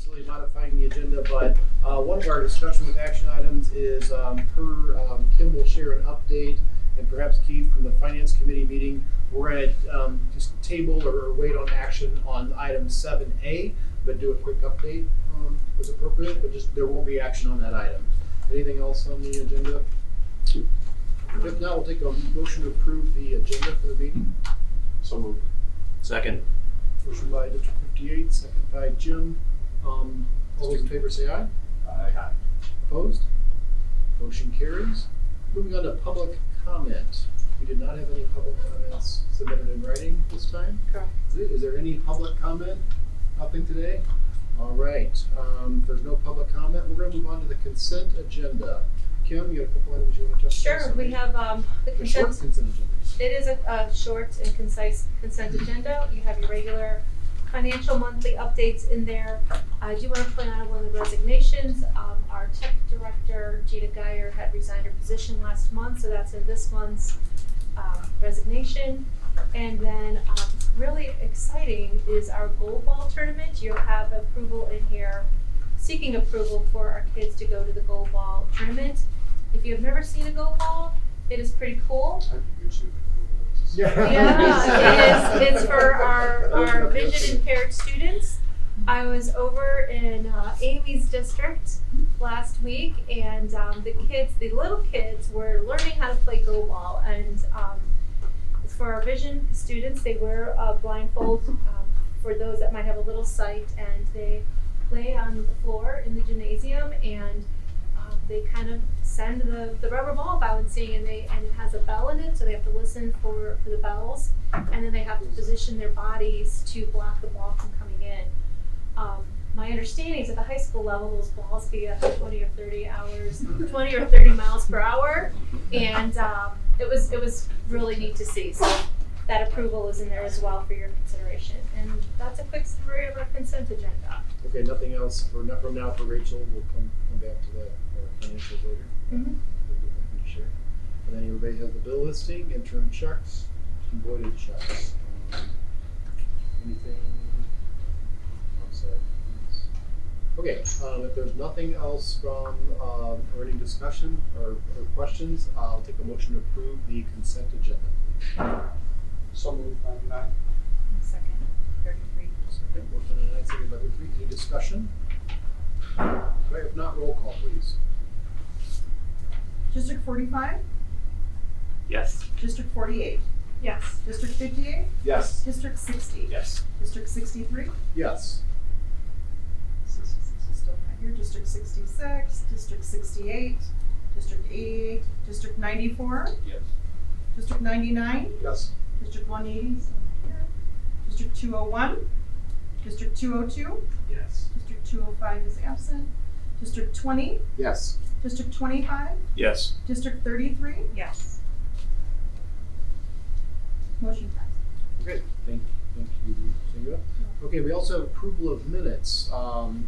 necessarily modifying the agenda, but one of our discussion with action items is Kim will share an update, and perhaps Keith from the Finance Committee meeting. We're going to just table or wait on action on item 7A, but do a quick update as appropriate, but just there won't be action on that item. Anything else on the agenda? If not, we'll take a motion to approve the agenda for the meeting. So moved. Second. Motion by District 58, second by Jim. All those in favor say aye. Aye. Opposed? Motion carries. Moving on to public comment. We did not have any public comments submitted in writing this time. Correct. Is there any public comment? Nothing today? All right. If there's no public comment, we're going to move on to the consent agenda. Kim, you got a couple items you want to touch on? Sure, we have the A short consent. consent agenda. It is a short and concise consent agenda. You have your regular financial monthly updates in there. I do want to point out one of the resignations. Our tech director, Gina Geyer, had resigned her position last month, so that's in this month's resignation. And then really exciting is our goal ball tournament. You'll have approval in here, seeking approval for our kids to go to the goal ball tournament. If you have never seen a goal ball, it is pretty cool. Yeah, it is. It's for our vision impaired students. I was over in Amy's district last week, and the little kids were learning how to play go ball. And it's for our vision students. They wear a blindfold for those that might have a little sight, and they play on the floor in the gymnasium, and they kind of send the rubber ball bouncing, and it has a bell in it, so they have to listen for the bells, and then they have to position their bodies to block the ball from coming in. My understanding is at the high school level, those balls be at 20 or 30 miles per hour, and it was really neat to see. So that approval is in there as well for your consideration, and that's a quick summary of our consent agenda. Okay, nothing else from now for Rachel. We'll come back to the financials later. Mm-hmm. To share. And then everybody has the bill listing, interim checks, and voided checks. Anything? I'm sorry. Okay, if there's nothing else from or any discussion or questions, I'll take a motion to approve the consent agenda. So moved. 99. Second, 33. Second, motion on 9, second by 33. Any discussion? Okay, if not, roll call, please. District 45, Yes. District 48, Yes. District 58, Yes. District 60, Yes. District 63, Yes. still not here, District 66, District 68, District 88, District 94, Yes. District 99, Yes. District 180, still not here, District 201, District 202, Yes. District 205 is absent, District 20, Yes. District 25, Yes. District 33, Yes. motion passed. Okay, thank you, Singa. Okay, we also have approval of minutes. On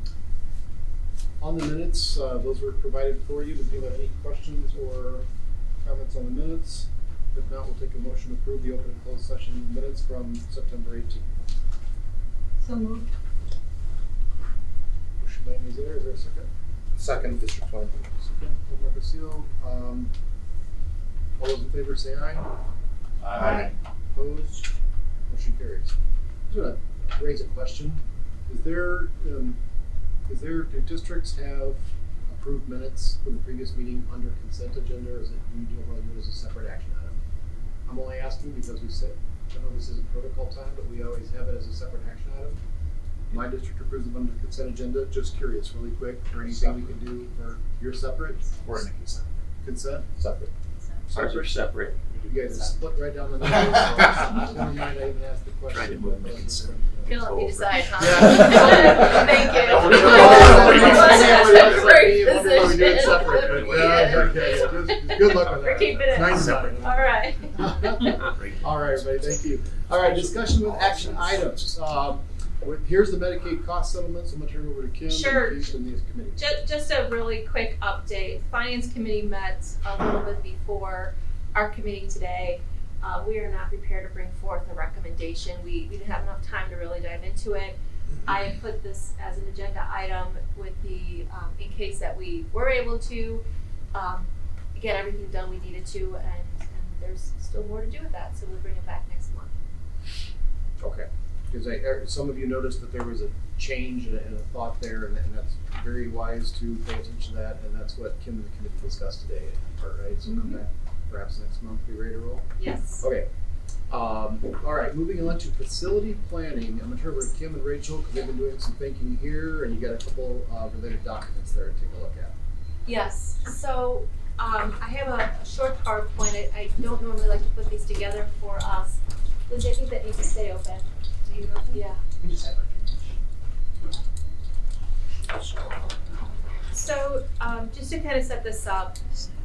the minutes, those were provided for you. Does anyone have any questions or comments on the minutes? If not, we'll take a motion to approve the open and closed session minutes from September 18th. So moved. Motion by Mizar, is there a second? Second, District 20. Second, Omar Basile. All those in favor say aye. Aye. Opposed? Motion carries. I'm just going to raise a question. Do districts have approved minutes from the previous meeting under consent agenda, or is it you don't want to do it as a separate action item? I'm only asking because we said, I know this isn't protocol time, but we always have it as a separate action item. My district approves them under consent agenda. Just curious, really quick, or anything we can do for your separate? We're in the consent. Consent? Separate. Ours are separate. You guys just split right down the middle. Never mind, I even asked the question. Trying to move the consent. You'll let me decide, huh? Yeah. Thank you. Good luck with that. We're keeping it. Nice. All right. All right, everybody, thank you. All right, discussion with action items. Here's the Medicaid cost settlement, so I'm going to turn it over to Kim. Sure. And Keith and the committee. Just a really quick update. Finance Committee met a little bit before our committee today. We are not prepared to bring forth a recommendation. We didn't have enough time to really dive into it. I had put this as an agenda item with the, in case that we were able to, get everything done we needed to, and there's still more to do with that, so we'll bring it back next month. Okay, because some of you noticed that there was a change and a thought there, and that's very wise to pay attention to that, and that's what Kim and the committee discussed today, in part, right? So come back perhaps next month, be ready to roll? Yes. Okay. All right, moving on to facility planning. I'm gonna turn it over to Kim and Rachel, because they've been doing some thinking here, and you got a couple related documents there to take a look at. Yes, so, I have a short PowerPoint. I don't normally like to put these together for us. Liz, I think that needs to stay open. Yeah. We just have So, just to kind of set this up,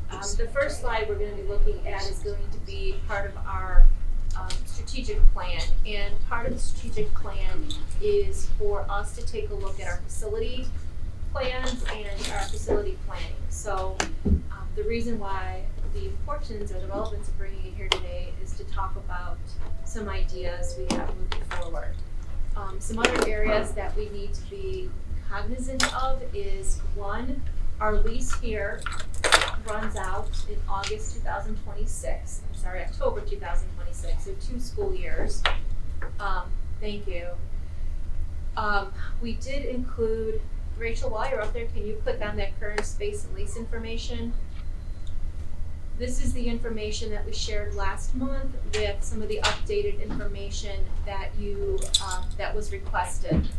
the first slide we're going to be looking at is going to be part of our strategic plan. And part of the strategic plan is for us to take a look at our facility plans and our facility planning. So, the reason why the importance or the relevance of bringing it here today is to talk about some ideas we have moving forward. Some other areas that we need to be cognizant of is, one, our lease here runs out in August 2026. I'm sorry, October 2026, so 2 school years. Thank you. We did include, Rachel, while you're up there, can you click on that current space and lease information? This is the information that we shared last month with some of the updated information that that was requested.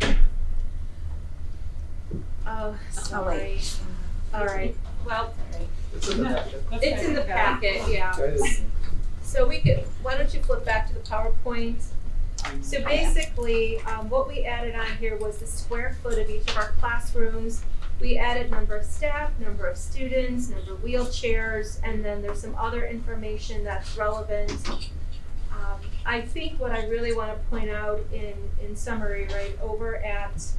Oh, sorry. All right, well, It's in the packet. it's in the packet, yeah. Guys, So why don't you flip back to the PowerPoint? So basically, what we added on here was the square foot of each of our classrooms. We added number of staff, number of students, number of wheelchairs, and then there's some other information that's relevant. I think what I really want to point out in summary, right, over at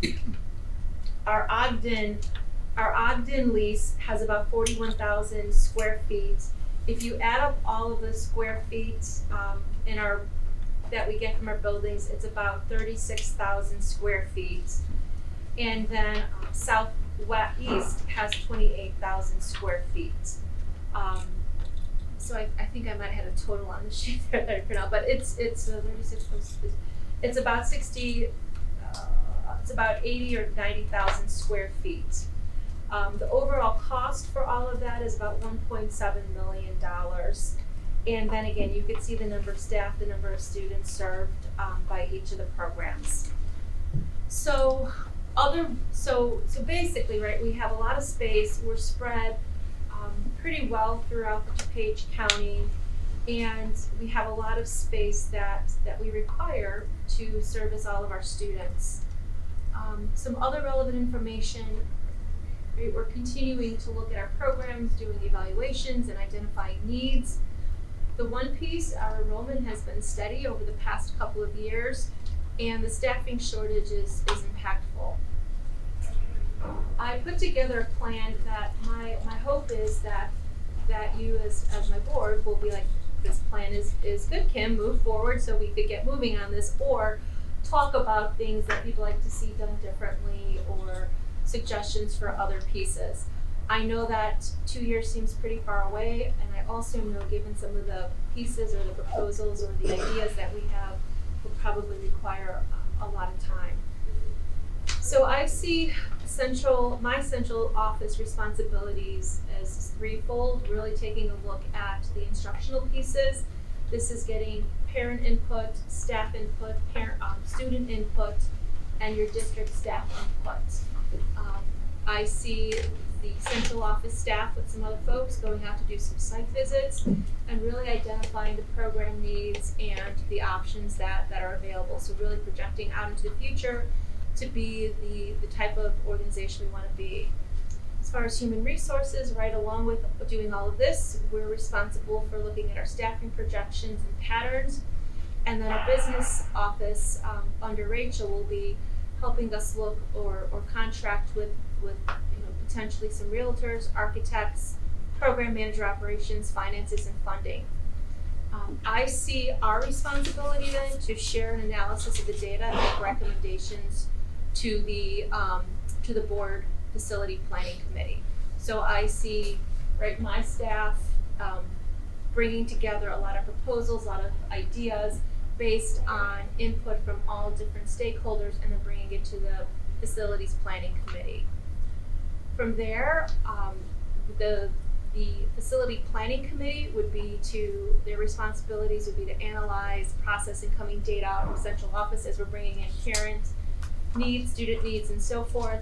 our Ogden lease has about 41,000 square feet. If you add up all of the square feet that we get from our buildings, it's about 36,000 square feet. And then Southwest has 28,000 square feet. So I think I might have had a total on the sheet there that I printed out, but it's 36. It's about 60. It's about 80 or 90,000 square feet. The overall cost for all of that is about $1.7 million. And then again, you could see the number of staff, the number of students served by each of the programs. So basically, right, we have a lot of space. We're spread pretty well throughout the DuPage County, and we have a lot of space that we require to service all of our students. Some other relevant information, right, we're continuing to look at our programs, doing evaluations and identifying needs. The one piece, our enrollment has been steady over the past couple of years, and the staffing shortage is impactful. I put together a plan that my hope is that you as my board will be like, this plan is good, Kim, move forward so we could get moving on this, or talk about things that you'd like to see done differently or suggestions for other pieces. I know that 2 years seems pretty far away, and I also know, given some of the pieces or the proposals or the ideas that we have, will probably require a lot of time. So I see my central office responsibilities as threefold, really taking a look at the instructional pieces. This is getting parent input, staff input, student input, and your district staff input. I see the central office staff with some other folks going out to do some site visits and really identifying the program needs and the options that are available. So really projecting out into the future to be the type of organization we want to be. As far as human resources, right along with doing all of this, we're responsible for looking at our staffing projections and patterns. And then our business office under Rachel will be helping us look or contract with potentially some realtors, architects, program manager operations, finances, and funding. I see our responsibility then to share an analysis of the data and make recommendations to the board facility planning committee. So I see, right, my staff bringing together a lot of proposals, a lot of ideas based on input from all different stakeholders, and then bringing it to the facilities planning committee. From there, the facility planning committee would be their responsibilities would be to analyze, process incoming data from central office as we're bringing in parent needs, student needs, and so forth,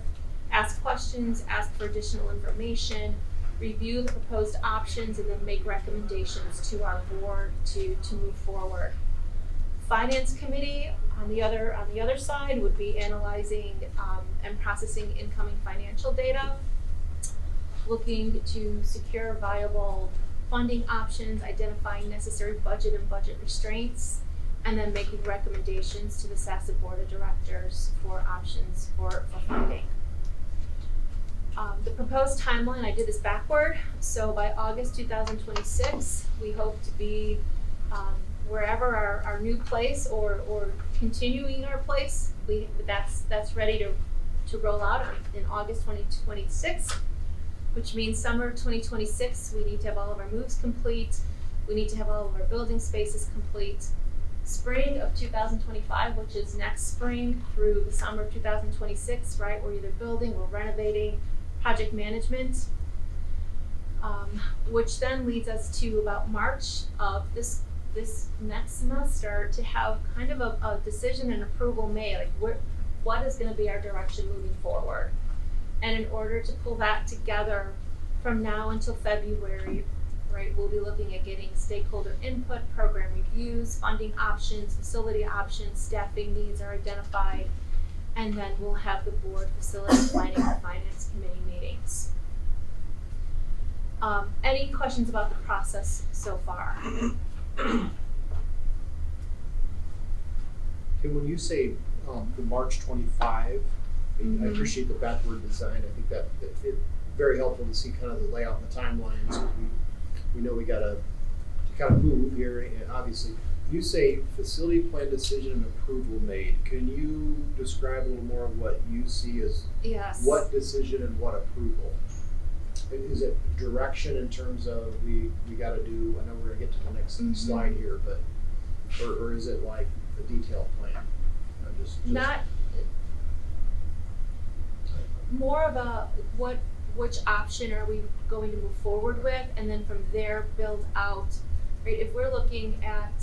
ask questions, ask for additional information, review the proposed options, and then make recommendations to our board to move forward. Finance committee on the other side would be analyzing and processing incoming financial data, looking to secure viable funding options, identifying necessary budget and budget restraints, and then making recommendations to the SASSA board of directors for options for funding. The proposed timeline, I did this backward, so by August 2026, we hope to be wherever our new place or continuing our place, that's ready to roll out in August 2026, which means summer 2026, we need to have all of our moves complete, we need to have all of our building spaces complete. Spring of 2025, which is next spring through the summer of 2026, right, we're either building or renovating, project management, which then leads us to about March of this next semester to have kind of a decision and approval made, like what is going to be our direction moving forward. And in order to pull that together from now until February, right, we'll be looking at getting stakeholder input, program reviews, funding options, facility options, staffing needs are identified, and then we'll have the board facility planning and finance committee meetings. Any questions about the process so far? Okay, when you say the March 25, I appreciate the backward design. I think that it's very helpful to see kind of the layout and the timelines. We know we got to kind of move here, and obviously. You say facility plan decision and approval made. Can you describe a little more of what you see as what decision and what approval? Is it direction in terms of we got to do, I know we're going to get to the next slide here, but, or is it like a detailed plan? Not, more of a which option are we going to move forward with, and then from there build out, right? If we're looking at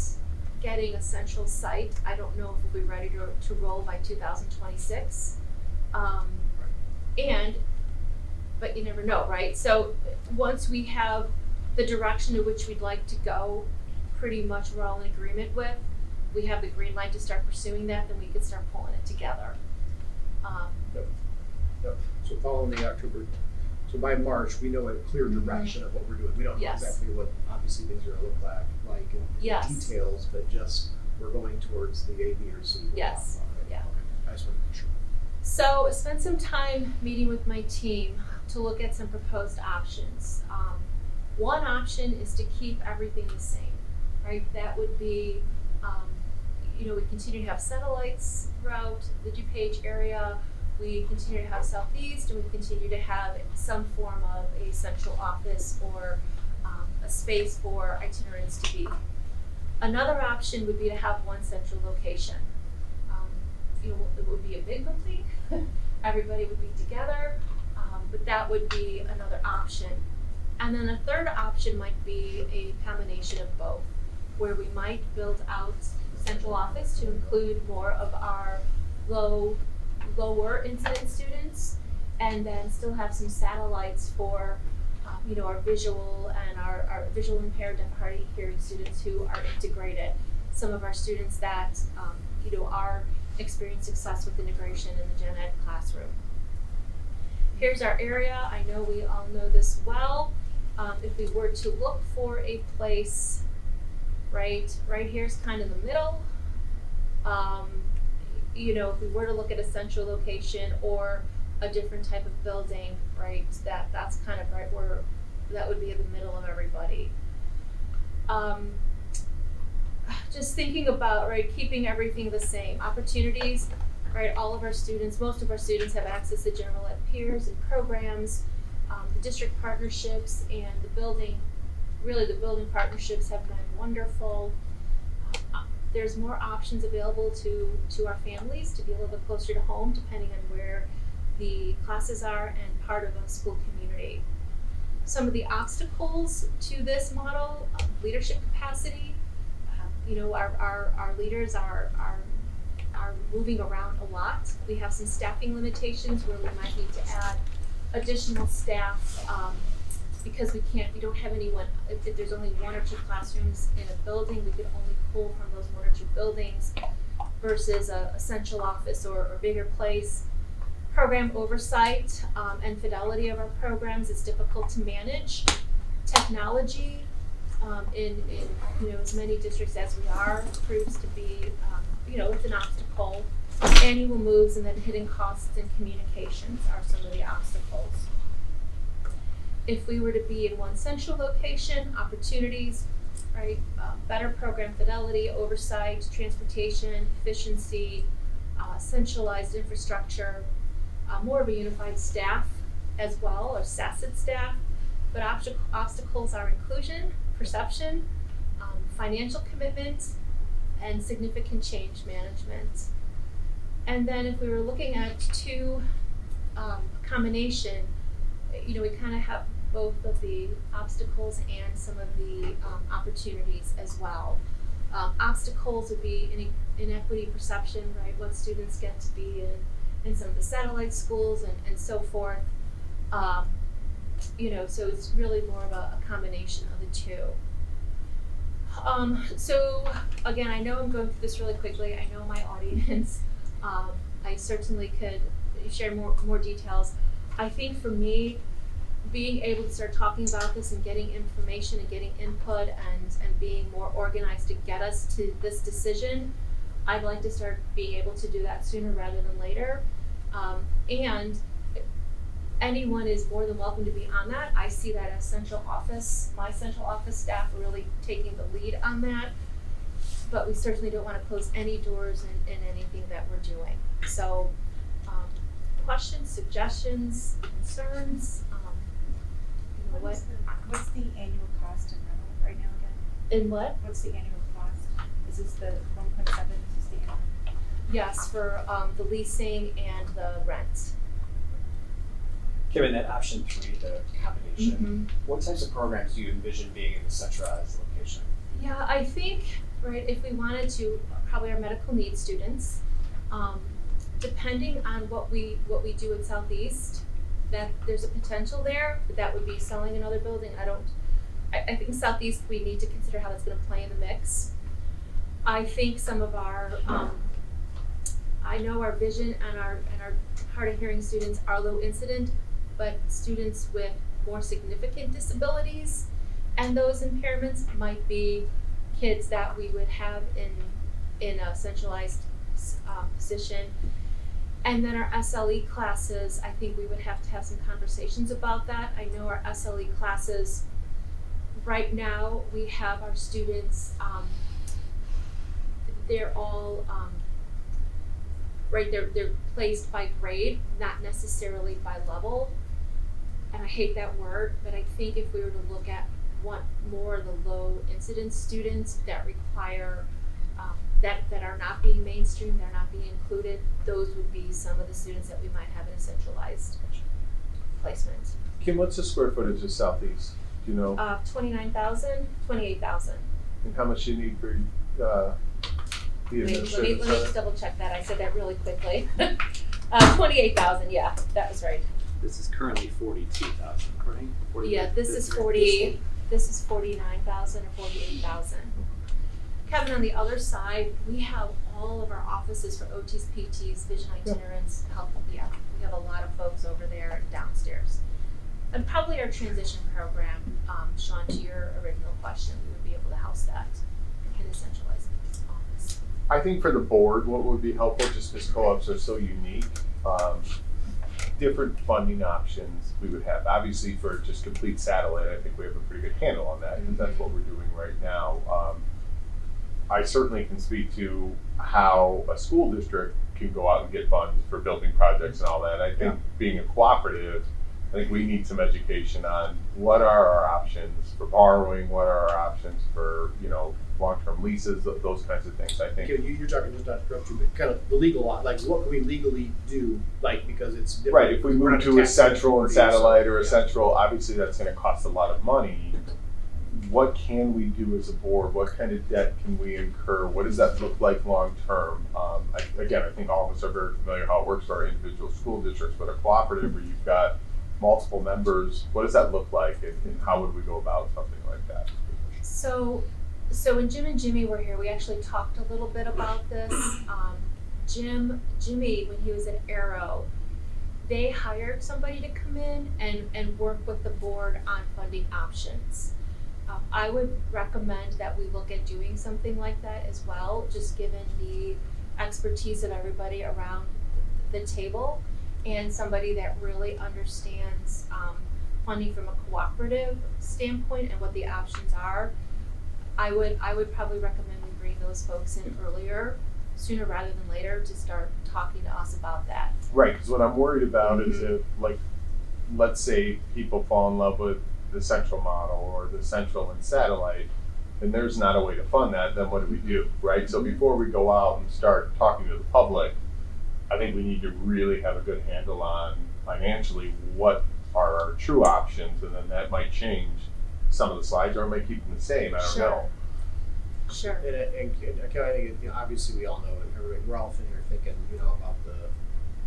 getting a central site, I don't know if we'll be ready to roll by 2026. But you never know, right? So once we have the direction to which we'd like to go, pretty much we're all in agreement with, we have the green light to start pursuing that, then we can start pulling it together. Yep. So following the October, so by March, we know a clear direction of what we're doing. We don't know exactly what obviously things are going to look like in details, but just we're going towards the A, B, or C. Yes. Yeah. Okay. I just want to make sure. So I spent some time meeting with my team to look at some proposed options. One option is to keep everything the same, right? That would be, we continue to have satellites throughout the DuPage area. We continue to have Southeast, and we continue to have some form of a central office or a space for itinerants to be. Another option would be to have one central location. It would be a big building, everybody would be together, but that would be another option. And then a third option might be a combination of both, where we might build out central office to include more of our lower incident students, and then still have some satellites for our visual and our visual impaired, deaf, hard of hearing students who are integrated. Some of our students that are experiencing success with integration in the gen ed classroom. Here's our area. I know we all know this well. If we were to look for a place, right here's kind of the middle. If we were to look at a central location or a different type of building, right, that's kind of right where that would be in the middle of everybody. Just thinking about, right, keeping everything the same. Opportunities, right? All of our students, most of our students have access to general ed peers and programs, the district partnerships and the building partnerships have been wonderful. There's more options available to our families to be a little bit closer to home depending on where the classes are and part of a school community. Some of the obstacles to this model, leadership capacity. Our leaders are moving around a lot. We have some staffing limitations where we might need to add additional staff because we don't have anyone, if there's only 1 or 2 classrooms in a building, we could only pull from those 1 or 2 buildings versus a central office or bigger place. Program oversight and fidelity of our programs is difficult to manage. Technology in as many districts as we are proves to be it's an obstacle. Annual moves and then hidden costs and communications are some of the obstacles. If we were to be in one central location, opportunities, right? Better program fidelity, oversight, transportation, efficiency, centralized infrastructure, more of a unified staff as well, or SACID staff. But obstacles are inclusion, perception, financial commitment, and significant change management. And then if we were looking at two combination, we kind of have both of the obstacles and some of the opportunities as well. Obstacles would be inequity perception, right? What students get to be in some of the satellite schools and so forth. So it's really more of a combination of the two. So again, I know I'm going through this really quickly. I know my audience. I certainly could share more details. I think for me, being able to start talking about this and getting information and getting input and being more organized to get us to this decision, I'd like to start being able to do that sooner rather than later. And anyone is more than welcome to be on that. I see that as central office. My central office staff are really taking the lead on that. But we certainly don't want to close any doors in anything that we're doing. So questions, suggestions, concerns, What's the annual cost in rental right now again? In what? What's the annual cost? Is this the 1.7? Is this the annual? Yes, for the leasing and the rent. Given that option 3, the combination, Mm-hmm. what types of programs do you envision being in the centralized location? Yeah, I think, right, if we wanted to, probably our medical needs students, depending on what we do at Southeast, that there's a potential there, but that would be selling another building. I think Southeast, we need to consider how that's gonna play in the mix. I think some of our, I know our vision and our hard of hearing students are low incident, but students with more significant disabilities and those impairments might be kids that we would have in a centralized position. And then our SLE classes, I think we would have to have some conversations about that. I know our SLE classes, right now we have our students, they're all, right, they're placed by grade, not necessarily by level. And I hate that word, but I think if we were to look at more of the low incidence students that require that are not being mainstreamed, they're not being included, those would be some of the students that we might have in a centralized placement. Kim, what's the square footage of Southeast? Do you know? 29,000, 28,000. And how much you need for the administrative Let me center? double check that. I said that really quickly. 28,000, yeah, that was right. This is currently 42,000, correct? Yeah, this is 49,000 or 48,000. Kevin, on the other side, we have all of our offices for OTs, PTs, vision itinerants, health. Yeah, we have a lot of folks over there downstairs. And probably our transition program, Sean, to your original question, we would be able to house that in a centralized office. I think for the board, what would be helpful, just because co-ops are so unique, different funding options we would have. Obviously, for just complete satellite, I think we have a pretty good handle on that, because that's what we're doing right now. I certainly can speak to how a school district can go out and get funds for building projects and all that. I think being a cooperative, I think we need some education on what are our options for borrowing, what are our options for, long-term leases, those kinds of things. I think. Okay, you're talking, just not to interrupt you, but kind of the legal lot, like what can we legally do, like, because it's different. Right, if we We're move not to a taxing central and property, so, satellite or a yeah. central, obviously that's gonna cost a lot of money. What can we do as a board? What kind of debt can we incur? What does that look like long-term? I think all of us are very familiar how it works for our individual school districts, but a cooperative where you've got multiple members, what does that look like and how would we go about something like that? So when Jim and Jimmy were here, we actually talked a little bit about this. Jimmy, when he was at Arrow, they hired somebody to come in and work with the board on funding options. I would recommend that we look at doing something like that as well, just given the expertise of everybody around the table and somebody that really understands funding from a cooperative standpoint and what the options are. I would probably recommend we bring those folks in sooner rather than later, to start talking to us about that. Right, because what I'm worried about is if, let's say people fall in love with the central model or the central and satellite, and there's not a way to fund that, then what do, right? So before we go out and start talking to the public, I think we need to really have a good handle on financially what are our true options, and then that might change some of the slides, or it might keep them the same, I don't know. Sure. And I think, obviously we all know, and everybody, we're all sitting here thinking, about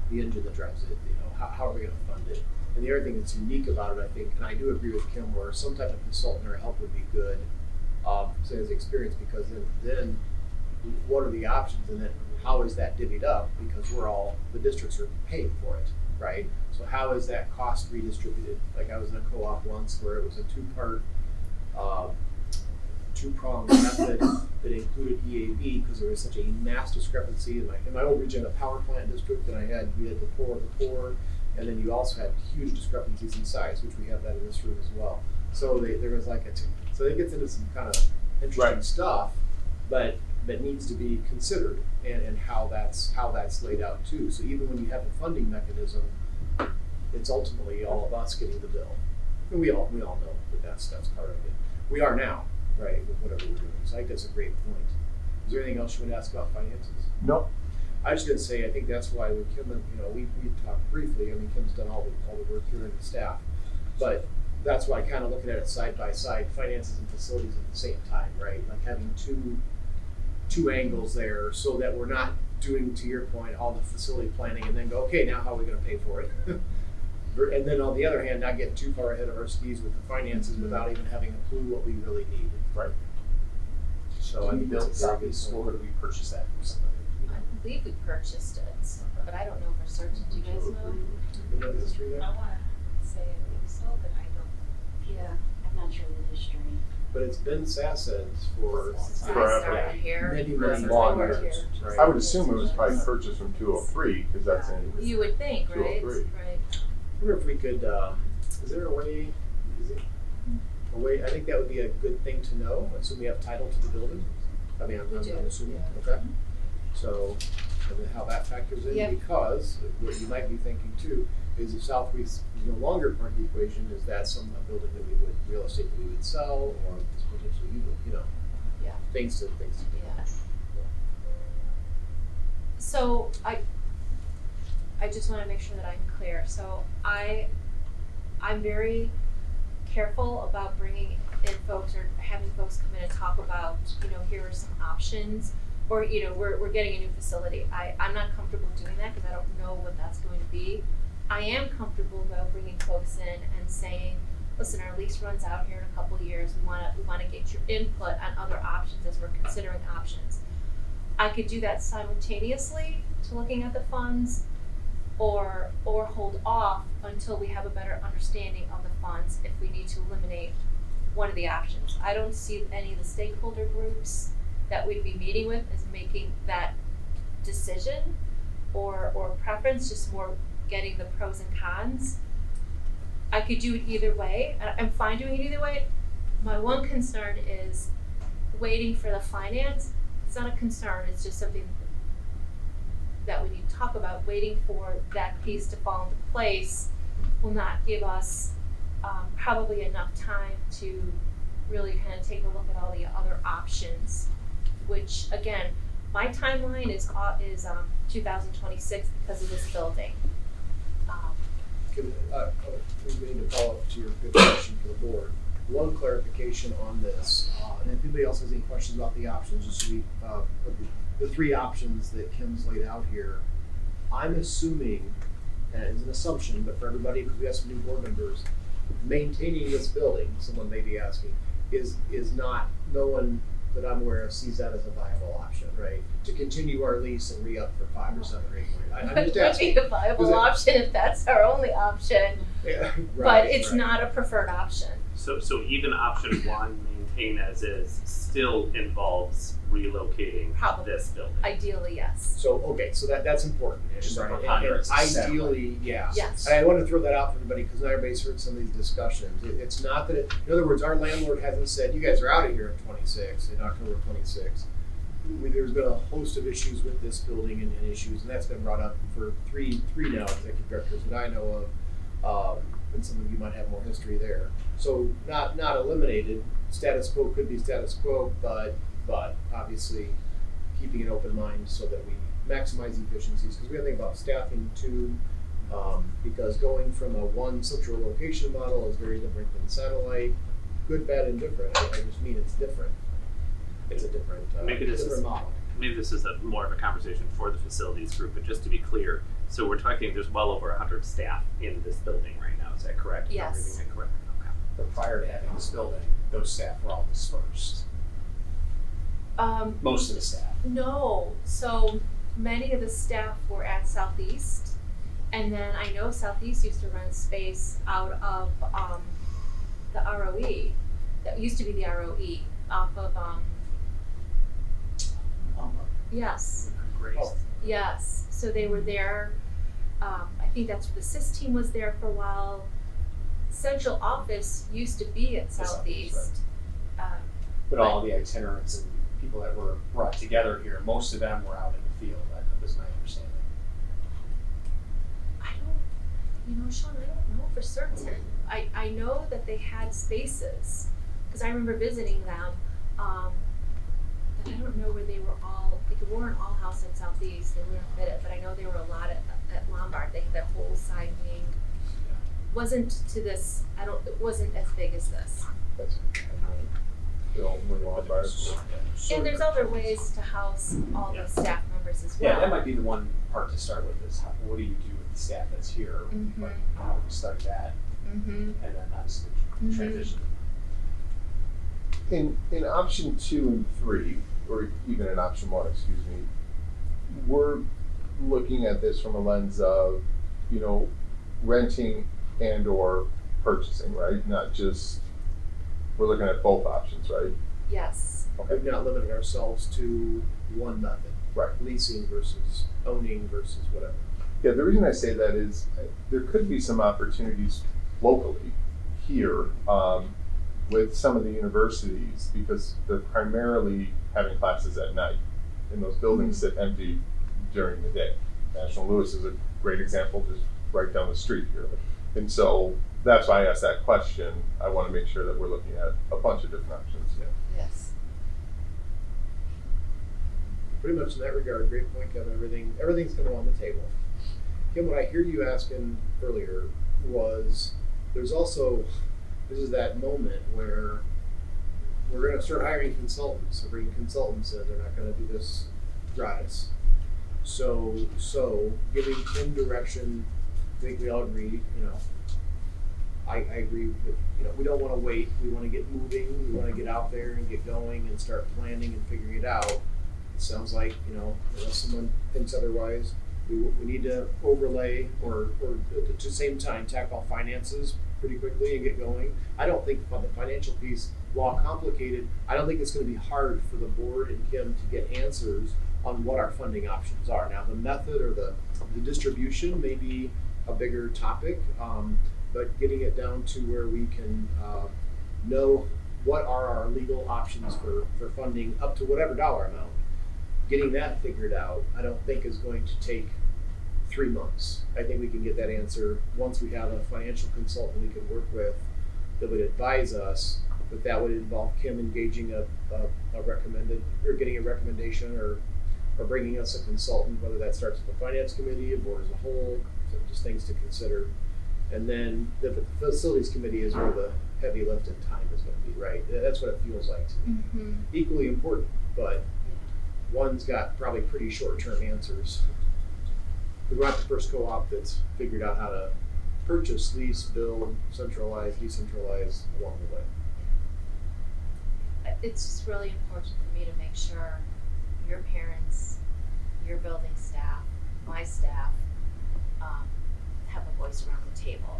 the engine that drives it, how are we gonna fund it? And the other thing that's unique about it, I think, and I do agree with Kim, where some type of consultant or help would be good, say as experience, because then what are the options, and then how is that divvied up? Because the districts are paying for it, right? So how is that cost redistributed? Like I was in a co-op once where it was a two-pronged method that included EAB, because there was such a mass discrepancy in my old region, a power plant district, and we had the poor, and then you also had huge discrepancies in size, which we have that in this room as well. So there was so it gets into some kind of interesting stuff, but needs to be considered, and how that's laid out too. So even when you have the funding mechanism, it's ultimately all of us getting the bill. And we all know that that's part of it. We are now, right, with whatever we're doing. So I think that's a great point. Is there anything else you want to ask about finances? No. I was going to say, I think that's why with Kim, we talked briefly. I mean, Kim's done all the work here in the staff, but that's why kind of looking at it side by side, finances and facilities at the same time, right? Like having two angles there, so that we're not doing, to your point, all the facility planning and then go, okay, now how are we going to pay for it? And then on the other hand, not get too far ahead of our skis with the finances without even having a clue what we really need. Right. So I We think built that's a very Southeast good School, or point. do we purchase that from somebody? I believe we purchased it, but I don't know for certain. Do you guys know? You know the history there? I wanna say I think so, but I don't. Yeah, I'm not sure the history. But it's been SASED's for Since I Forever. started here. many, Since many I long worked years. here. Right. I would assume it was probably purchased from 203, because that's in. You would think, right? 203. Right. I wonder if we could, is there a way, I think that would be a good thing to know, assume we have title to the building. I mean, I'm We do, assuming, yeah. okay. So, and then how that factors in, Yep. because what you might be thinking too, is if Southwest is no longer part of the equation, is that a building that real estate that we would sell, or potentially you would, Yeah. things to Yeah. So I just want to make sure that I'm clear. So I'm very careful about bringing in folks or having folks come in and talk about, here are some options, or, we're getting a new facility. I'm not comfortable doing that because I don't know what that's going to be. I am comfortable though bringing folks in and saying, listen, our lease runs out here in a couple of years. We want to get your input on other options as we're considering options. I could do that simultaneously to looking at the funds, or hold off until we have a better understanding of the funds if we need to eliminate one of the options. I don't see any of the stakeholder groups that we'd be meeting with as making that decision or preference, just more getting the pros and cons. I could do it either way. I'm fine doing it either way. My one concern is waiting for the finance. It's not a concern, it's just something that we need to talk about. Waiting for that piece to fall into place will not give us probably enough time to really kind of take a look at all the other options, which again, my timeline is 2026 because of this building. We need to follow up to your good question for the board. One clarification on this, and if anybody else has any questions about the options, just so we, the three options that Kim's laid out here, I'm assuming, and it's an assumption, but for everybody, because we have some new board members, maintaining this building, someone may be asking, is not, no one that I'm aware of sees that as a viable option, right? To continue our lease and re-up for 5 or 7 or 8 years. I'm just Would asking. be a viable option if that's our only option, Yeah, but right, it's right. not a preferred option. So even option one, maintain as is, still involves relocating Probably. this building. Ideally, yes. So, okay, so that's important. Just a right? And preponderance of ideally, yeah. Yes. And I want to throw that out for everybody because not everybody's heard some of these discussions. It's not that, in other words, our landlord hasn't said, you guys are out of here in October 26. There's been a host of issues with this building and issues, and that's been brought up for three now executive directors that I know of, and some of you might have more history there. So not eliminated, status quo could be status quo, but obviously keeping an open mind so that we maximize efficiencies, because we gotta think about staffing too, because going from a one central location model is very different than satellite. Good, bad, and different. I just mean it's different. It's a different, Maybe this different is- model. Maybe this is more of a conversation for the facilities group, but just to be clear, so we're talking, there's well over 100 staff in this building right now, is that correct? Am I Yes. reading it correct? Okay. But prior to having this building, those staff were all dispersed. Most of the staff. No, so many of the staff were at Southeast, and then I know Southeast used to rent space out of the ROE. That used to be the ROE off of yes, Great. Oh. yes. So they were there. I think that's where the SIS team was there for a while. Central office used to be at The Southeast, Southeast. But all the itinerants and people that were brought together here, most of them were out in the field, that was my understanding. I don't, Sean, I don't know for certain. I know that they had spaces, because I remember visiting them, but I don't know where they were all, like, it weren't all house at Southeast, they weren't fitted, but I know there were a lot at Lombard, they had that whole side wing. Wasn't to this, it wasn't as big as this. That's, Bill, we want to buy it. And there's other ways to house all the staff members as well. Yeah, that might be the one part to start with is what do you do with the staff that's here? Mhm. Like, how do we start that? Mm-hmm. And then obviously Mhm. transition. In option 2 and 3, or even in option 1, excuse me, we're looking at this from a lens of, renting and or purchasing, right? Not just, we're looking at both options, right? Yes. We've not limited ourselves to one method. Right. Leasing versus owning versus whatever. Yeah, the reason I say that is there could be some opportunities locally here with some of the universities because they're primarily having classes at night and those buildings sit empty during the day. National Louis is a great example, just right down the street here. And so that's why I asked that question. I want to make sure that we're looking at a bunch of different options. Yeah. Yes. Pretty much in that regard, great point, Kevin. Everything's going to go on the table. Kim, what I hear you asking earlier was this is that moment where we're going to start hiring consultants. We're bringing consultants in. They're not going to do this gratis. So giving Kim direction, I think we all agree, I agree that, we don't want to wait. We want to get moving. We want to get out there and get going and start planning and figuring it out. It sounds like, unless someone thinks otherwise, we need to overlay or at the same time tackle finances pretty quickly and get going. I don't think the financial piece, while complicated, I don't think it's going to be hard for the board and Kim to get answers on what our funding options are. Now, the method or the distribution may be a bigger topic, but getting it down to where we can know what are our legal options for funding up to whatever dollar amount. getting that figured out, I don't think is going to take 3 months. I think we can get that answer once we have a financial consultant we can work with that would advise us, but that would involve Kim engaging a recommended, or getting a recommendation, or bringing us a consultant, whether that starts with the finance committee, a board as a whole, so just things to consider. And then the facilities committee is where the heavy lift and time is gonna be, right? That's what it feels like to me. Mm-hmm. Equally important, but one's got probably pretty short-term answers. We're not the first co-op that's figured out how to purchase, lease, build, centralize, decentralize along the way. It's just really important for me to make sure your parents, your building staff, my staff, have a voice around the table.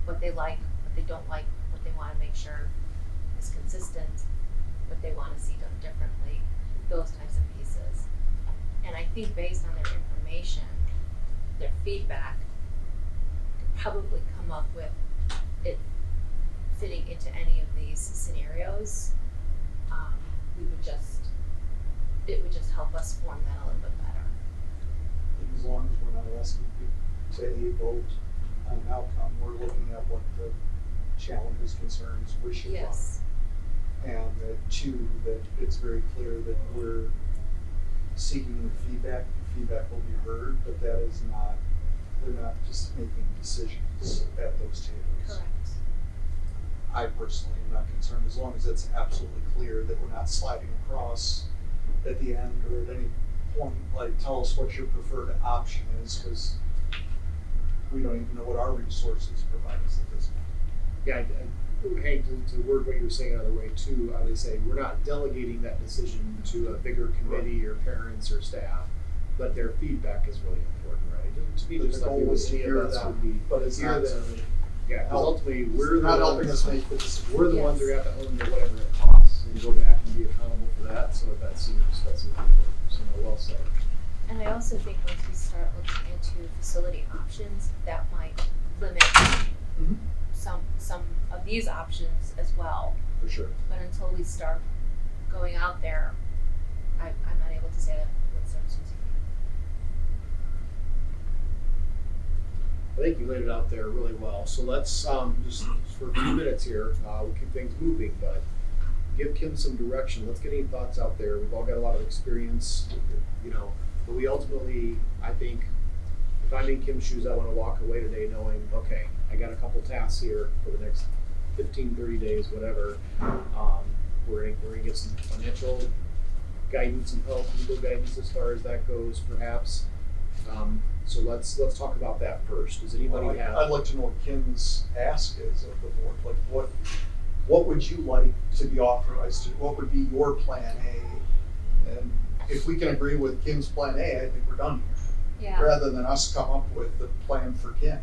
What they like, what they don't like, what they wanna make sure is consistent, what they wanna see done differently, those types of pieces. And I think based on their information, their feedback, could probably come up with it fitting into any of these scenarios. It would just help us form that a little bit better. As long as we're not asking people to A, vote on an outcome, we're looking at what the challenges, concerns, wishes Yes. are. And that two, that it's very clear that we're seeking feedback, feedback will be heard, but that is not, they're not just making decisions at those tables. Correct. I personally am not concerned, as long as it's absolutely clear that we're not sliding across at the end or at any point, like, tell us what your preferred option is, because we don't even know what our resources provide us at this point. Yeah, I would hate to word what you were saying another way too. I would say we're not delegating that decision to a bigger committee or parents or staff, but their feedback is really important, right? To be But just the like goal you is to any hear of us them, would be. but it's hear not them. to Yeah, because help. ultimately we're the not helping ones, us make the decision. we're the ones Yes. that have to own the whatever it costs and go back and be accountable for that. So that seems important. So no, well said. And I also think once we start looking into facility options, that might limit Mhm. some of these options as well. For sure. But until we start going out there, I'm not able to say that with certainty. I think you laid it out there really well. So let's just for a few minutes here, we'll keep things moving, but give Kim some direction. Let's get any thoughts out there. We've all got a lot of experience, you know, but we ultimately, I think, if I'm in Kim's shoes, I want to walk away today knowing, okay, I got a couple tasks here for the next 15, 30 days, whatever. We're gonna get some financial guidance and help, legal guidance as far as that goes, perhaps. So let's talk about that first. Does anybody have? I'd like to know what Kim's ask is of the board, like what would you like to be authorized to, what would be your plan A? And if we can agree with Kim's plan A, I think we're done here. Yeah. Rather than us come up with the plan for Kim.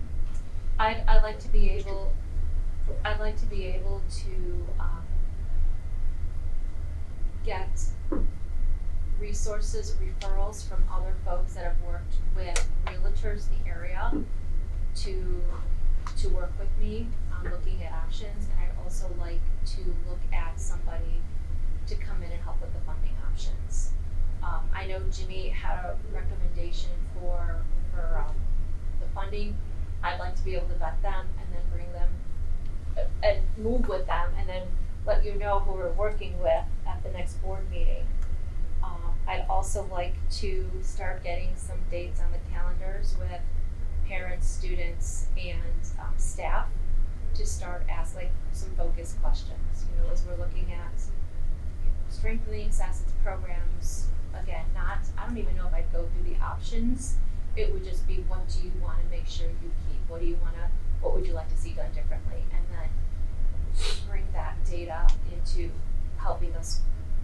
I'd like to be able to get resources, referrals from other folks that have worked with realtors in the area to work with me on looking at options, and I'd also like to look at somebody to come in and help with the funding options. I know Jimmy had a recommendation for the funding. I'd like to be able to vet them and then bring them and move with them and then let you know who we're working with at the next board meeting. I'd also like to start getting some dates on the calendars with parents, students, and staff to start asking some focused questions. You know, as we're looking at strengthening SASSET's programs, again, I don't even know if I'd go through the options. It would just be, what do you want to make sure you keep? What would you like to see done differently? And then bring that data into helping us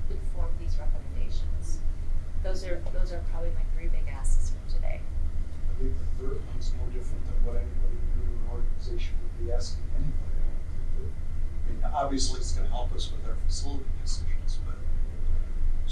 inform these recommendations. Those are probably my three big asks for today. I think the third one's no different than what anybody new to an organization would be asking anybody. I mean, obviously it's gonna help us with our facility decisions, but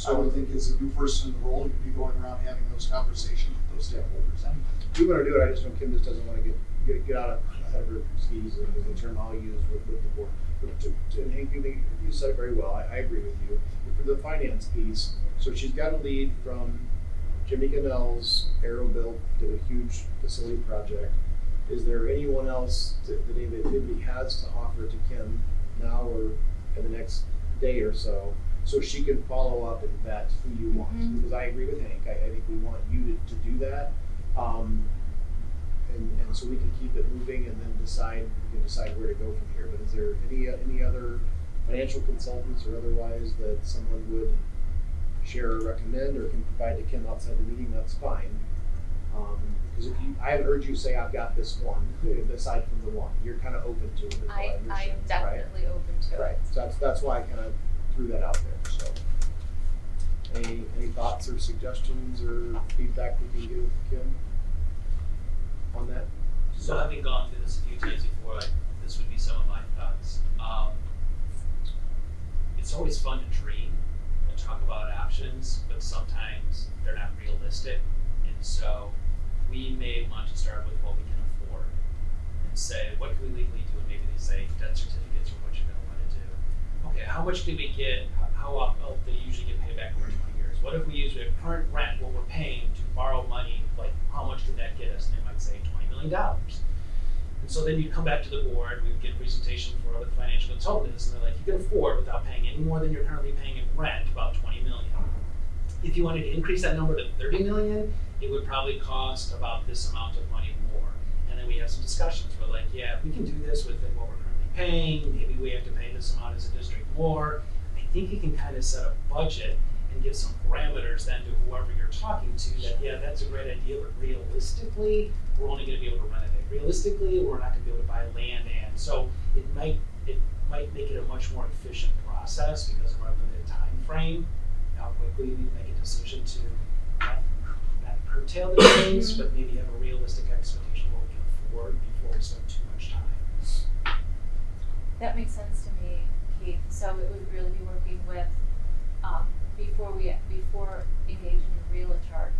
I would think as a new person in the role, you'd be going around having those conversations with those stakeholders anyway. We want to do it. I just know Kim just doesn't want to get out ahead of her skis, is the term I'll use with the board. But and Hank, you said it very well. I agree with you. For the finance piece, So she's got a lead from Jimmy Cannell's AeroBuild, did a huge facility project. Is there anyone else that anybody has to offer to Kim now or in the next day or so she can follow up and vet who you want? Mhm. Because I agree with Hank, I think we want you to do that. And so we can keep it moving and then we can decide where to go from here. But is there any other financial consultants or otherwise that someone would share or recommend or can provide to Kim outside the meeting? That's fine. Because I haven't heard you say I've got this one aside from the one. You're kind of open to it. is what I am understand, right? definitely open to Right. it. So that's why I kind of threw that out there. So, any thoughts or suggestions or feedback we can give Kim on that? So having gone through this a few times before, this would be some of my thoughts. It's always fun to dream and talk about options, but sometimes they're not realistic. And so we may want to start with what we can afford and say, what can we legally do? And maybe they say debt certificates are what you're going to want to do. Okay, how much do we get? How often do they usually get paid back over 20 years? What if we use our current rent, what we're paying to borrow money, like how much did that get us? And they might say $20 million. And so then you come back to the board, we get a presentation for what the financial consultant is, and they're like, you can afford without paying any more than you're currently paying in rent, about 20 million. If you wanted to increase that number to 30 million, it would probably cost about this amount of money more. And then we have some discussions. We're like, yeah, if we can do this within what we're currently paying, maybe we have to pay this amount as a district more. I think you can kind of set a budget and give some parameters then to whoever you're talking to that, yeah, that's a great idea, but realistically, we're only going to be able to renovate. Realistically, we're not going to be able to buy land, and so it might make it a much more efficient process because of our limited time frame. How quickly we make a decision to not curtail the things, but maybe have a realistic expectation of what we can afford before we spend too much time. That makes sense to me, Keith. So it would really be working with, before engaging a realtor,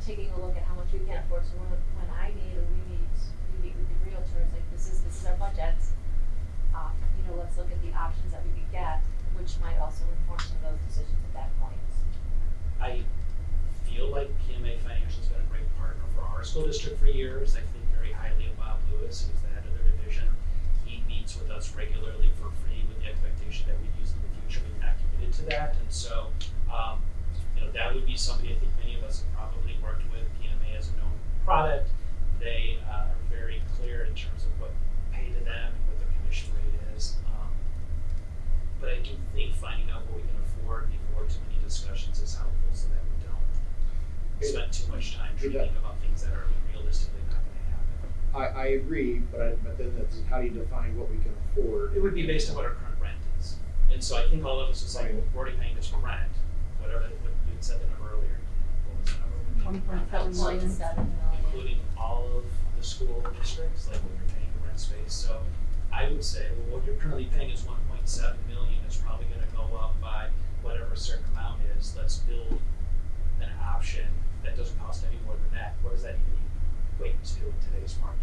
taking a look at how much we can afford. So when I need or we meet with the realtors, like this is our budget. Let's look at the options that we could get, which might also inform some of those decisions at that point. I feel like PMA Financial has been a great partner for our school district for years. I think very highly of Bob Lewis, who's the head of their division. He meets with us regularly for free with the expectation that we'd use in the future. We've not committed to that. And so, that would be somebody I think many of us have probably worked with. PMA as a known product. They are very clear in terms of what pay to them and what their commission rate is. But I do think finding out what we can afford before too many discussions is helpful so that we don't spend too much time dreaming about things that are realistically not going to happen. I agree, but then that's how do you define what we can afford? It would be based on what our current rent is. And so I think all of us is like, we're already paying this for rent, whatever, what you had said the number earlier. What was the number? 1.7 million. 1.7 million. Including all of the school districts, like what you're paying in rent space. So I would say, well, what you're currently paying is 1.7 million. It's probably going to go up by whatever a certain amount is. Let's build an option that doesn't cost any more than that. What does that even equate to in today's market?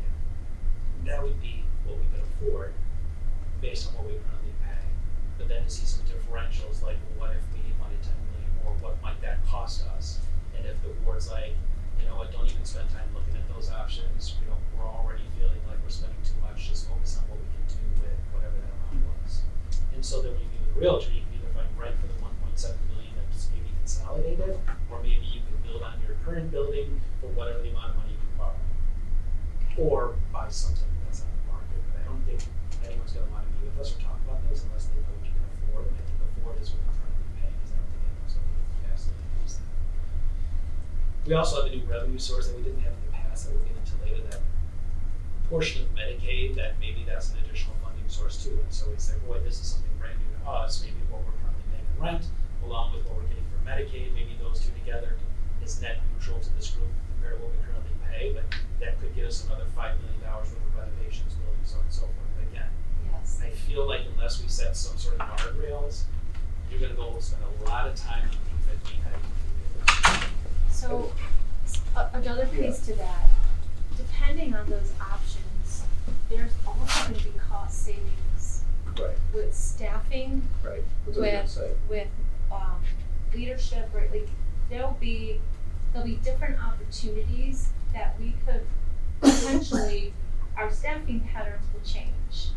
That would be what we could afford based on what we currently pay. But then to see some differentials, like, well, what if we wanted 10 million more? What might that cost us? And if the board's like, you know what, don't even spend time looking at those options. We're already feeling like we're spending too much. Just focus on what we can do with whatever that amount was. And so then when you meet with a realtor, you can either find rent for the 1.7 million that's maybe consolidated, or maybe you can build on your current building for whatever the amount of money you can borrow. Or buy something that's on the market. But I don't think anyone's going to want to meet with us or talk about this unless they know what you can afford. And I think afford is what we're currently paying, because I don't think anyone's going to be capacity to use that. We also have a new revenue source that we didn't have in the past that we'll get into later, that portion of Medicaid, that maybe that's an additional funding source too. And so we say, boy, this is something brand new to us. Maybe what we're currently paying in rent, along with what we're getting from Medicaid, maybe those two together is net neutral to this group compared to what we currently pay. But that could get us another $5 million worth of renovations, buildings, so on and so forth. But again, Yes. I feel like unless we set some sort of guardrails, you're going to go spend a lot of time on things that we haven't even. So, another piece to that, depending on those options, there's also going to be cost savings Right, with staffing, right. That's what I was gonna say. with leadership, right, like, there'll be different opportunities that we could potentially, our staffing patterns will change.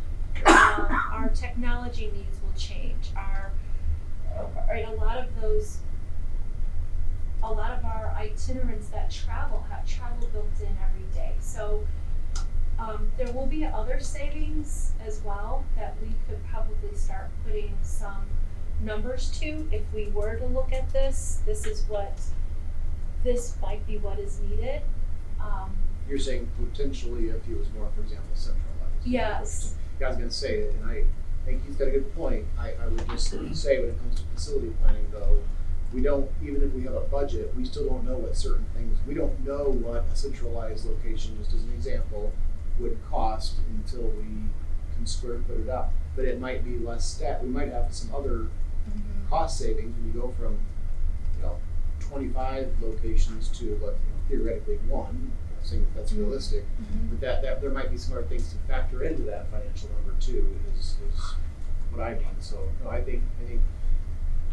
Our technology needs will change, right, a lot of our itinerants that travel have travel built in every day. So there will be other savings as well that we could probably start putting some numbers to. If we were to look at this might be what is needed. You're saying potentially if he was more, for example, centralized. Yes. I was gonna say it, and I think he's got a good point. I would just say when it comes to facility planning though, we don't, even if we have a budget, we still don't know what certain things, we don't know what a centralized location, just as an example, would cost until we can square put it up. But it might be less staff, we might have some other cost savings when you go from, 25 locations to theoretically one. I'm not saying that that's realistic, but that there might be some other things to factor into that financial number too, is what I mean. So no, I think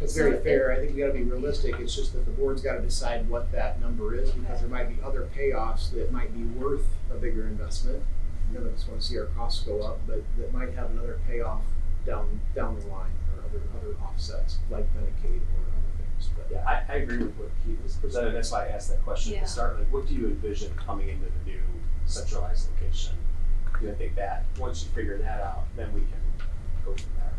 it's So very if- fair. I think we gotta be realistic. It's just that the board's gotta decide what that number is, because there might be other payoffs that might be worth a bigger investment. None of us wanna see our costs go up, but that might have another payoff down the line, or other offsets like Medicaid or other things. But Yeah, I agree with what Keith has presented. That's why I asked that question at Yeah. the start. Like, what do you envision coming into the new centralized location? I think that once you figure that out, then we can go from there.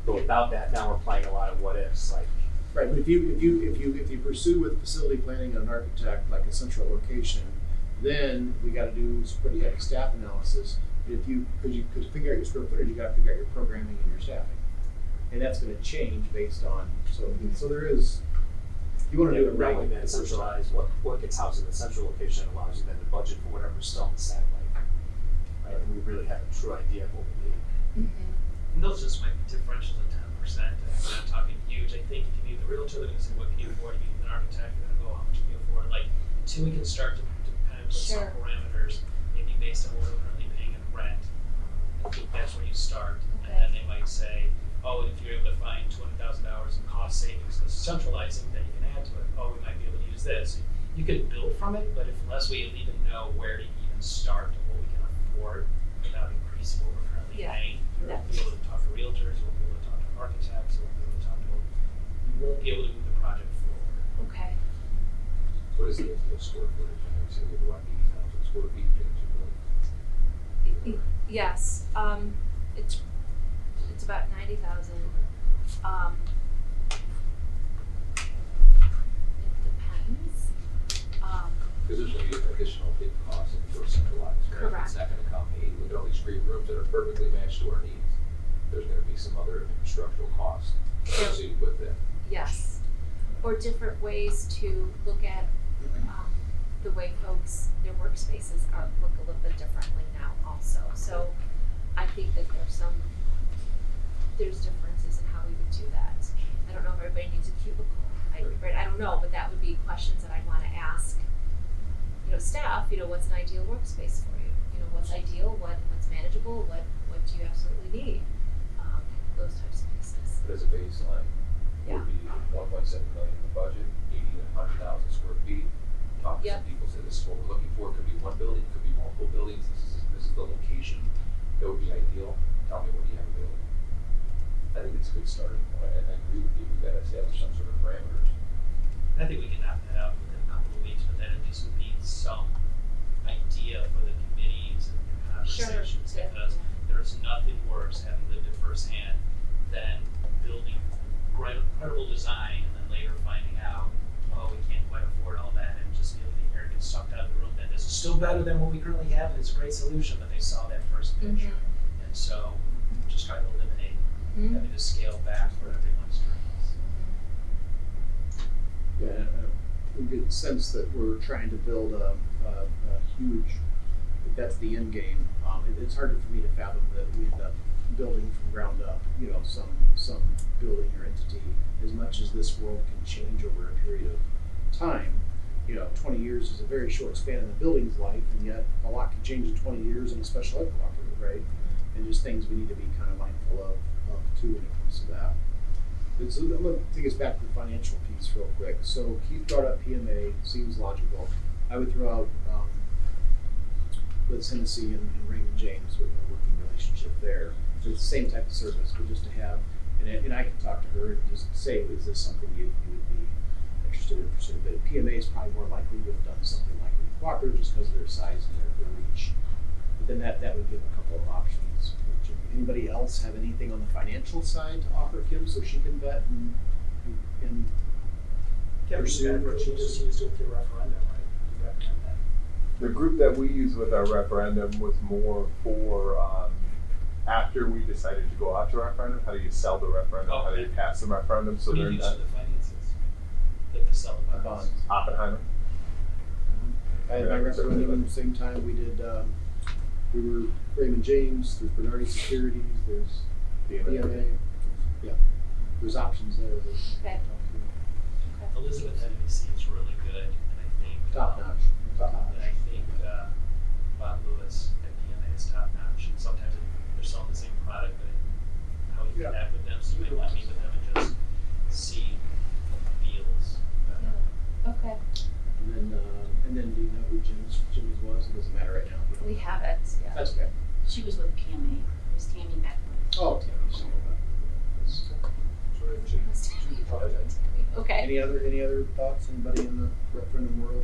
But without that, now we're playing a lot of what ifs. Like, right, but if you pursue with facility planning and an architect like a central location, then we got to do some pretty heavy staff analysis. Because to figure out your square footage, you got to figure out your programming and your staffing, and that's going to change based on. So there is. You want to do it right. knowing that centralized, what gets housed in the central location allows you then to budget for whatever's still in the satellite. Right? And we really have a true idea of what we need. And those just might be differentials of 10%. I'm not talking huge. I think if you need the realtor, they're gonna say, what can you afford? If you need an architect, they're gonna go, how much can you afford? Like, until we can start to kind of put some Sure. parameters, maybe based on what we're currently paying in rent, I think that's where you start. Okay. And then they might say, oh, if you're able to find $200,000 in cost savings because centralizing, then you can add to it. Oh, we might be able to use this. You can build from it, but unless we even know where to even start and what we can afford without increasing what we're currently Yeah. paying, you won't be able to talk to realtors, you won't be able to talk to architects, you won't be able to talk to, you won't be able to move the project forward. Okay. What is the ideal square footage? I know you said we have about 80,000 square feet to get into building. Yes, it's about 90,000. It depends. Because there's going to be additional big costs if you go centralized, right? Correct. It's not going to come, hey, look at all these great rooms that are perfectly matched to our needs. There's going to be some other infrastructural costs associated with that. Yes, or different ways to look at the way folks, their workspaces look a little bit differently now also. So I think that there's differences in how we would do that. I don't know if everybody needs a cubicle, I don't know, but that would be questions that I'd wanna ask, staff, what's an ideal workspace for you? What's ideal, what's manageable, what do you absolutely need? Those types of pieces. But as a baseline, Yeah. would be 1.7 million in the budget, 80 to 100,000 square feet. Talk to Yep. some people, say this is what we're looking for. It could be one building, it could be multiple buildings. This is the location that would be ideal. Tell me what you have available. I think it's a good starting point. I agree with you. We've got to establish some sort of parameters. I think we can knock that out within a couple of weeks, but that at least would be some idea for the committees and conversations. Sure. Because there's nothing worse, having lived it firsthand, than building incredible design and then later finding out, oh, we can't quite afford all that, and just feeling the air gets sucked out of the room. That this is still better than what we currently have, and it's a great solution, but they saw that first picture. And so just try to eliminate having to scale back for everyone's dreams. Yeah, we get the sense that we're trying to build a huge, if that's the end game. It's hard for me to fathom that we end up building from ground up, some building or entity, as much as this world can change over a period of time. 20 years is a very short span in the building's life, and yet a lot can change in 20 years in a special ed cooperative, right? And just things we need to be kind of mindful of too when it comes to that. So I'm gonna take us back to the financial piece real quick. So Keith brought up PMA, seems logical. I would throw out, Liz Hennessy and Raymond James with a working relationship there. So it's the same type of service, but just to have, and I can talk to her and just say, is this something you would be interested in pursuing? But PMA is probably more likely to have done something like with Cooperative just because of their size and their reach. But then that would give a couple of options. Anybody else have anything on the financial side to offer Kim so she can vet and pursue what she just just used with your referendum, right? You recommend that? The group that we use with our referendum was more for, after we decided to go out to referendum, how do you sell the referendum, how do you Okay. pass the referendum, so Who do they're you use not for the finances? The sell the bonds? bonds. Oppenheimer. I had my Yeah, referendum at the same time we did, we were Raymond James, there's Bernardi Securities, there's PMA. Yeah, there's options there. that we Okay. can talk to. Elizabeth NBC is really good, and I think. Top notch. Top notch. And I think, Bob Lewis at PMA is top notch, and sometimes they're selling the same product, but how you Yeah. connect with them, so you might want to meet with them and just see feels better. Okay, And then do you know who Jimmy's was? It doesn't matter right now. if you don't we know. have it, yeah. That's okay. She was with PMA, it was Tammy Beckman. Oh, Tammy, sorry about that. Okay. Any other thoughts? Anybody in the referendum world?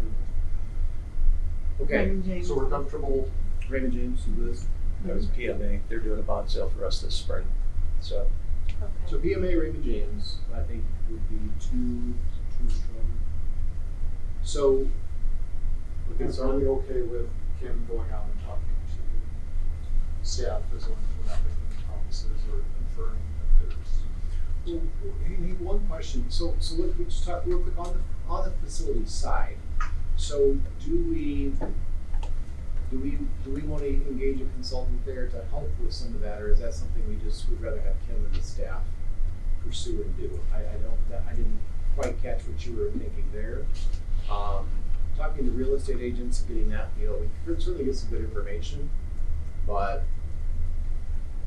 Okay. Raymond James. So we're comfortable, Raymond James, who is? That was PMA. They're doing a bond sale for us this spring. So So PMA, Raymond James, I think would be too strong. So, okay, so are we okay with Kim going out and talking to staff as long as we're not making promises or inferring that there's. Hey, one question. So let me just talk real quick on the facility side. So do we want to engage a consultant there to help with some of that, or is that something we just would rather have Kim and the staff pursue and do? I didn't quite catch what you were thinking there. Talking to real estate agents and getting that, we could certainly get some good information, but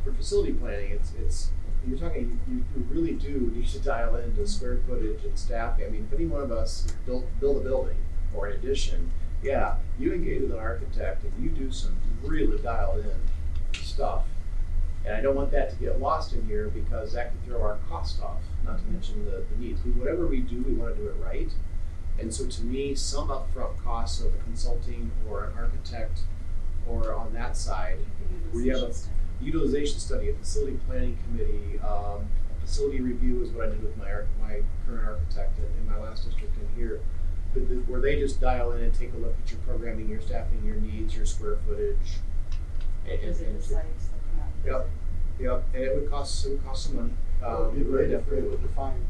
for facility planning, it's you're talking, you really do need to dial into square footage and staffing. I mean, if any one of us build a building or an addition, yeah, you engage with an architect and you do some really dialed in stuff. And I don't want that to get lost in here because that could throw our cost off, not to mention the needs. Whatever we do, we want to do it right. And so to me, some upfront costs of consulting or an architect or on that side, where you have a utilization study, a facility planning committee, a facility review is what I did with my current architect in my last district in here, where they just dial in and take a look at your programming, your staffing, your needs, your square footage. Yep, and it would cost some money. It would be great if they would define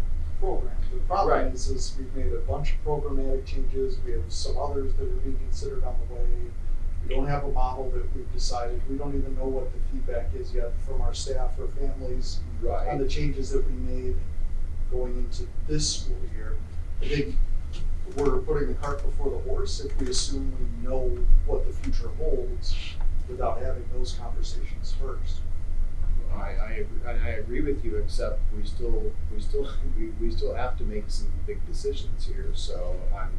programs. The problem Right. is we've made a bunch of programmatic changes. We have some others that are being considered on the way. We don't have a model that we've decided. We don't even know what the feedback is yet from our staff or families Right. on the changes that we made going into this school year. I think we're putting the cart before the horse if we assume we know what the future holds without having those conversations first. I agree with you, except we still have to make some big decisions here. So I'm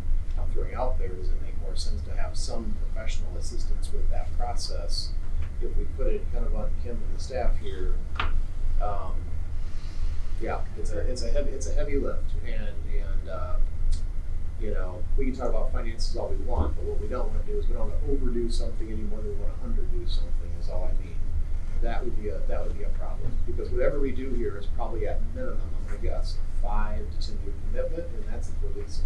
throwing out there, does it make more sense to have some professional assistance with that process? If we put it kind of on Kim and the staff here, yeah, it's a heavy lift, and we can talk about finances all we want, but what we don't want to do is we don't want to overdo something any more than we want to underdo something. Is all I mean. That would be a problem, because whatever we do here is probably at minimum, I'm gonna guess, 5 to 10 year commitment, and that's if we're leasing,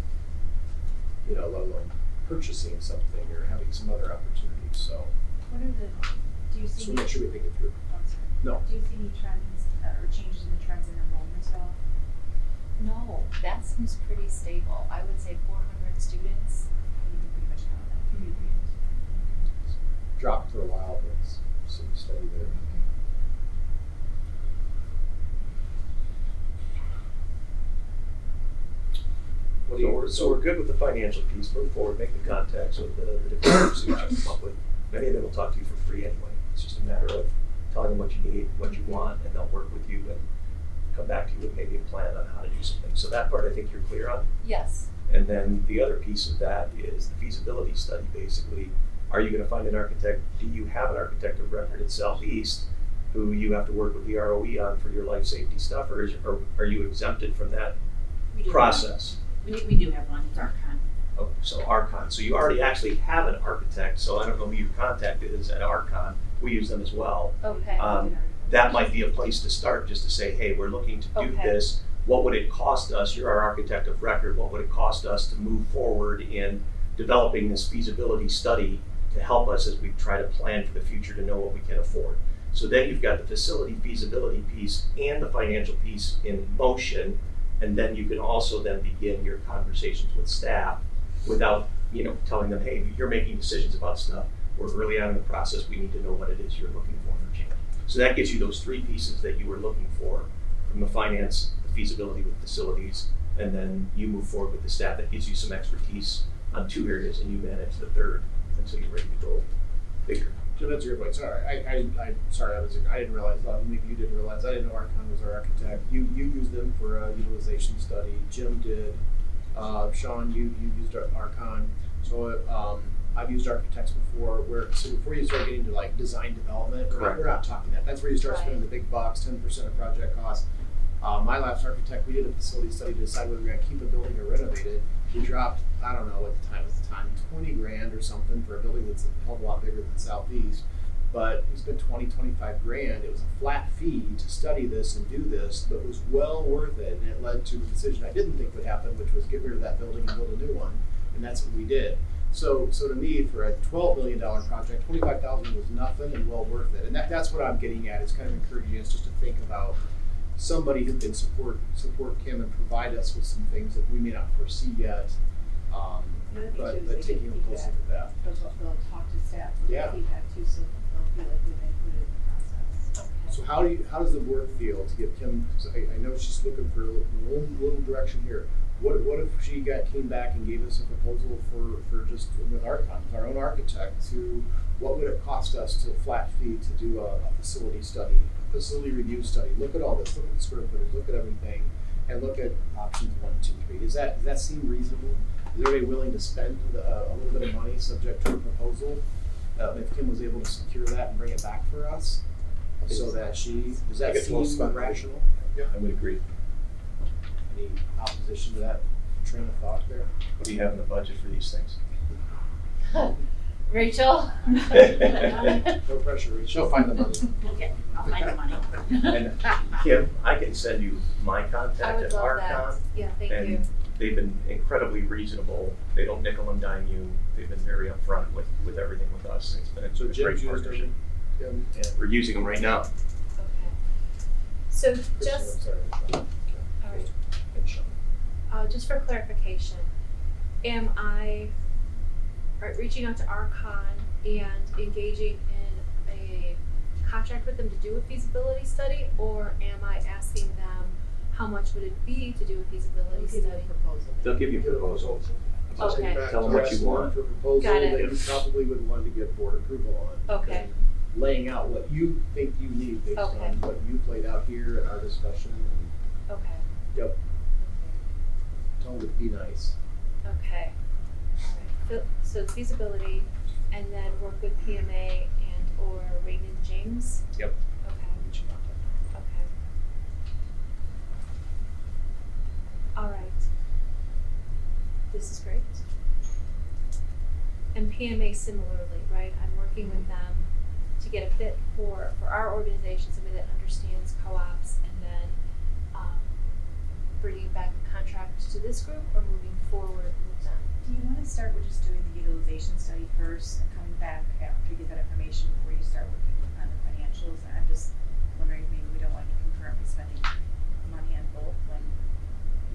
let alone purchasing something or having some other opportunities. So, Do you see so make sure we think it through. No. Do you see any trends or changes in the trends in enrollment at all? No, that seems pretty stable. I would say 400 students. You can pretty much count that. Dropped for a while, but it's seems steady there. So we're good with the financial piece. Move forward, make the contacts with the different groups you can come up with. Many of them will talk to you for free anyway. It's just a matter of telling them what you need, what you want, and they'll work with you and come back to you with maybe a plan on how to do something. So that part I think you're clear on. Yes. And then the other piece of that is the feasibility study, basically. Are you gonna find an architect, do you have an architect of record at Southeast who you have to work with the ROE on for your life safety stuff, or are you exempted from that We do process? We do have one, it's Archon. Oh, so Archon, so you already actually have an architect, so I don't know who your contact is at Archon, we use them as well. Okay. That might be a place to start, just to say, hey, we're looking to do Okay. this. What would it cost us? You're our architect of record. What would it cost us to move forward in developing this feasibility study to help us as we try to plan for the future to know what we can afford? So then you've got the facility feasibility piece and the financial piece in motion, and then you can also then begin your conversations with staff without, telling them, hey, you're making decisions about stuff. We're early on in the process. We need to know what it is you're looking for change. So that gives you those three pieces that you were looking for from the finance, the feasibility with facilities, and then you move forward with the staff. That gives you some expertise on two areas, and you manage the third until you're ready to go bigger. Jim, that's your point. Sorry, I didn't realize. Maybe you didn't realize. I didn't know Archon was our architect. You used them for a utilization study. Jim did. Sean, you used Archon. So I've used architects before. So before you start getting to like design development, we're not talking that. That's where you start spending the big bucks, 10% of project cost. My last architect, we did a facility study to decide whether we're going to keep a building or renovate it. We dropped, I don't know at the time, 20 grand or something for a building that's a hell of a lot bigger than Southeast. But we spent 25 grand. It was a flat fee to study this and do this, but it was well worth it. And it led to a decision I didn't think would happen, which was get rid of that building and build a new one. And that's what we did. So to me, for a $12 million project, $25,000 was nothing and well worth it. And that's what I'm getting at. It's kind of encouraging us just to think about somebody who can support Kim and provide us with some things that we may not foresee yet, but taking a close look at that. They'll talk to staff with Yeah. feedback too, so they'll feel like they've been included in the process. So how does the board feel to give Kim? So I know she's looking for a little direction here. What if she came back and gave us a proposal for just with Archon, with our own architect, to what would it cost us to flat fee to do a facility study, a facility review study? Look at all this. Look at the square footage. Look at everything, and look at options 1, 2, 3. Does that seem reasonable? Is anybody willing to spend a little bit of money subject to a proposal? If Kim was able to secure that and bring it back for us, so that does that seem rational? Yeah, I would agree. Any opposition to that train of thought there? What do you have in the budget for these things? Rachel? No pressure, Rachel. She'll find the money. Okay, I'll find the money. And Kim, I can send you my contact I would at love Archon. that. Yeah, thank and you. They've been incredibly reasonable. They don't nickel and dime you. They've been very upfront with everything with us. It's been a So great Jim's used partnership. them. And We're using them right now. Okay. So Kristen, just, I'm sorry. all right. And Sean. Just for clarification, am I reaching out to Archon and engaging in a contract with them to do a feasibility study, or am I asking them how much would it be to do a feasibility study? They'll give you a proposal. Just Okay. take back Tell them to what you us want. For a proposal Got it. that you probably would want to get board approval on. Okay. And laying out what you think you need based Okay. on what you've laid out here in our discussion. And, Okay. yep. Tell them to be nice. Okay. All right. So feasibility, and then work with PMA and or Raymond James. Yep. Okay. Okay. All right. This is great. And PMA similarly, right? I'm working with them to get a fit for our organization, somebody that understands co-ops, and then bringing back a contract to this group or moving forward with them. Do you want to start with just doing the utilization study first and coming back after you get that information before you start working on the financials? And I'm just wondering if maybe we don't want to be concurrently spending money on both when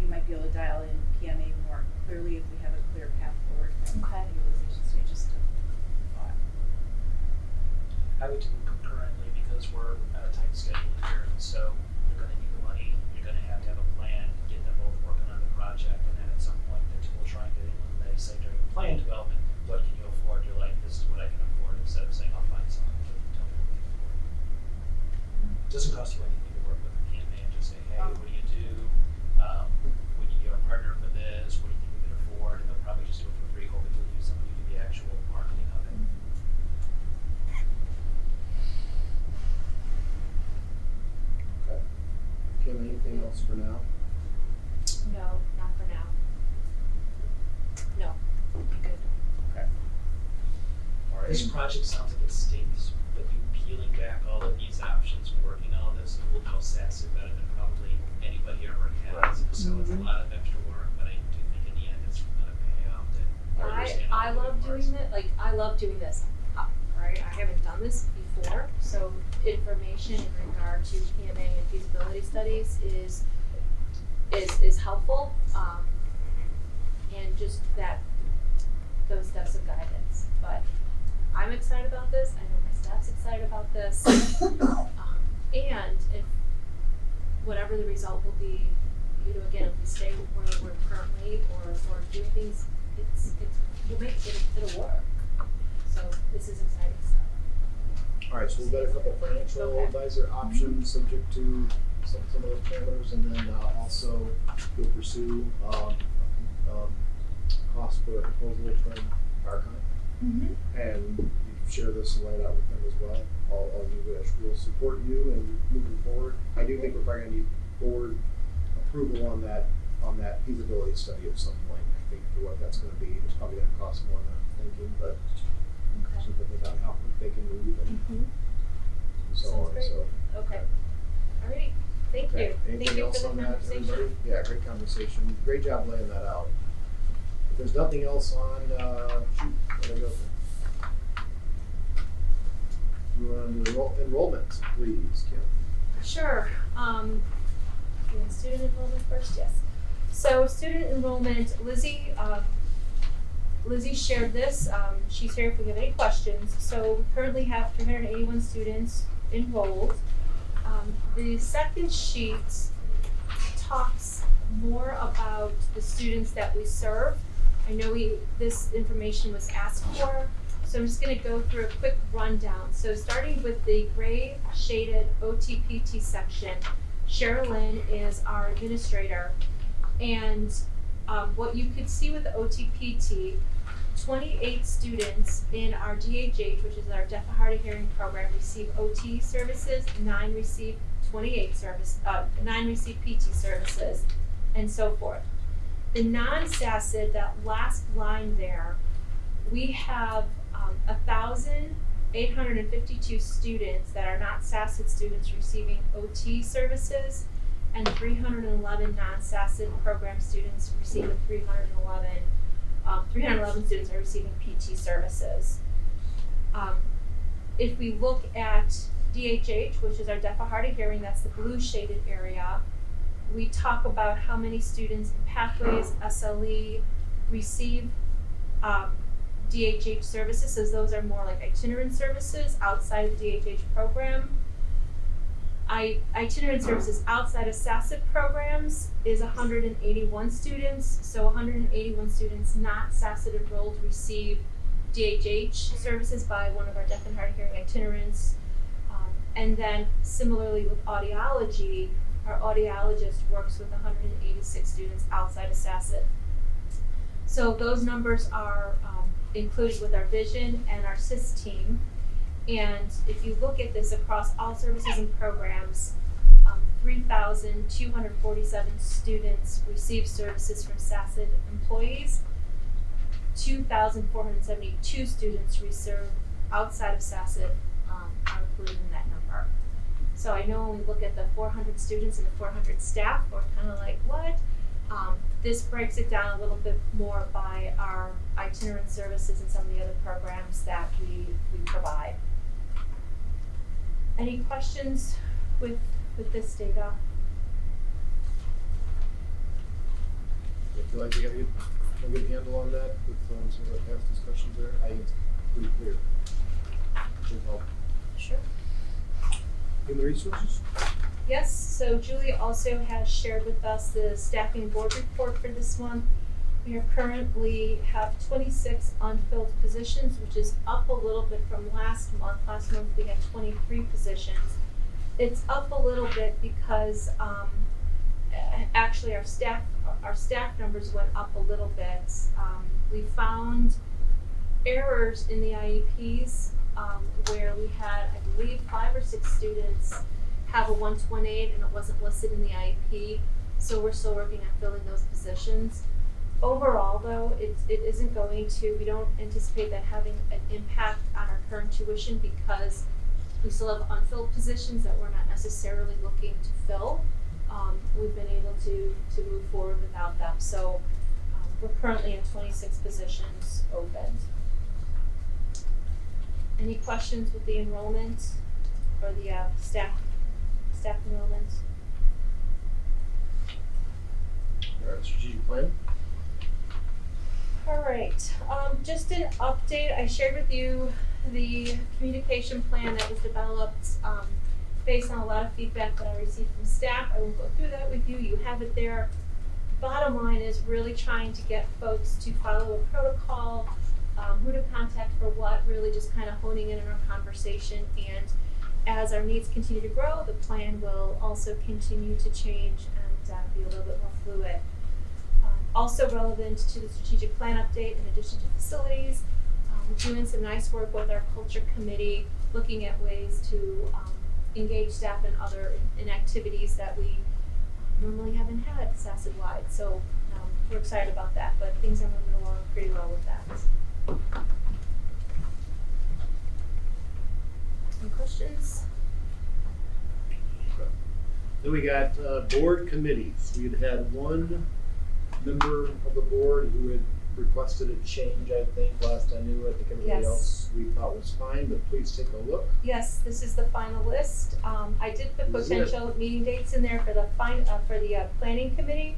you might be able to dial in PMA more clearly if we have a clear path forward from Okay. the utilization study. Just a thought. I would do them concurrently because we're at a tight schedule here, and so you're gonna need the money, you're gonna have a plan, get them both working on the project, and then at some point, we'll try and get in when they say during the plan development, what can you afford? You're like, this is what I can afford, instead of saying, I'll find someone to tell me what we can afford. It doesn't cost you anything to work with the PMA, it just say, hey, what do you do? We need your partner for this, what do you think we can afford? And they'll probably just do it for free, hoping to use somebody to do the actual marketing of it. Okay. Kim, anything else for now? No, not for now. No, good. Okay. All right. This project sounds like it stinks, but you peeling back all of these options and working all this, you will know SASIT better than probably anybody already has. So it's a lot of extra work, but I do think in the end it's gonna pay off. That understand all I the love moving parts. doing that, like, I love doing this, right, I haven't done this before, so information in regard to PMA and feasibility studies is helpful, and just those steps of guidance, but I'm excited about this, I know my staff's excited about this, and if whatever the result will be, again, if we stay where we're currently, or doing things, it'll work. So this is exciting stuff. All right, so we've got a couple financial Okay. advisor options subject to some of those parameters, and then also we'll pursue cost for a proposal from Archon. Mm-hmm. And you share this and lay it out with them as well. All you wish. We'll support you in moving forward. I do think we're probably gonna need board approval on that feasibility study at some point. I think for what that's gonna be, it's probably gonna cost more than I'm thinking, but Okay. something about how quick they can move and Mm-hmm. so Sounds on, great. so. Okay. Alright, thank Okay. you. Thank Anything you else for on the that, conversation. everybody? Yeah, great conversation. Great job laying that out. If there's nothing else on, where'd I go? Move on to enrollment, please, Kim. Sure. Student enrollment first, yes. So student enrollment, Lizzie shared this. She's here if we have any questions. So we currently have 381 students enrolled. The second sheet talks more about the students that we serve. I know this information was asked for, so I'm just gonna go through a quick rundown. So starting with the gray shaded OTPT section, Sherilyn is our administrator. And what you could see with the OTPT, 28 students in our DHH, which is our deaf and hard of hearing program, receive OT services, 9 receive PT services, and so forth. The non-SASID, that last line there, we have 1,852 students that are not SASID students receiving OT services, and 311 non-SASID program students receiving 311 students are receiving PT services. If we look at DHH, which is our deaf and hard of hearing, that's the blue shaded area, we talk about how many students in Pathways, SLE receive DHH services, so those are more like itinerant services outside of the DHH program. Itinerant services outside of SASID programs is 181 students, so 181 students not SASID enrolled receive DHH services by one of our deaf and hard of hearing itinerants. And then similarly with audiology, our audiologist works with 186 students outside of SASID. So those numbers are included with our vision and our SIS team. And if you look at this across all services and programs, 3,247 students receive services from SASID employees. 2,472 students receive outside of SASID are included in that number. So I know when we look at the 400 students and the 400 staff, we're kind of like, what? This breaks it down a little bit more by our itinerant services and some of the other programs that we provide. Any questions with this data? I feel like we got a good handle on that with some of the past discussions there. I think it's pretty clear. Should help. Sure. Human resources? Yes, so Julie also has shared with us the staffing board report for this month. We currently have 26 unfilled positions, which is up a little bit from last month. Last month we had 23 positions. It's up a little bit because, actually our staff numbers went up a little bit. We found errors in the IEPs, where we had, I believe, 5 or 6 students have a 1-to-1 and it wasn't listed in the IEP, so we're still working on filling those positions. Overall though, it isn't going to, we don't anticipate that having an impact on our current tuition because we still have unfilled positions that we're not necessarily looking to fill. We've been able to move forward without them, so we're currently at 26 positions open. Any questions with the enrollment or the staff enrollment? All right, strategic plan. All right, just an update. I shared with you the communication plan that was developed based on a lot of feedback that I received from staff. I won't go through that with you. You have it there. Bottom line is really trying to get folks to follow a protocol, who to contact for what, really just kind of honing in on our conversation. And as our needs continue to grow, the plan will also continue to change and be a little bit more fluid. Also relevant to the strategic plan update, in addition to facilities, doing some nice work with our culture committee, looking at ways to engage staff in activities that we normally haven't had SACID-wide. So we're excited about that, but things are moving along pretty well with that. Any questions? Then we got board committees. We had one member of the board who had requested a change, I think, last I knew. I think everybody Yes. else we thought was fine, but please take a look. Yes, this is the final list. I did put This is it. potential meeting dates in there for the planning committee.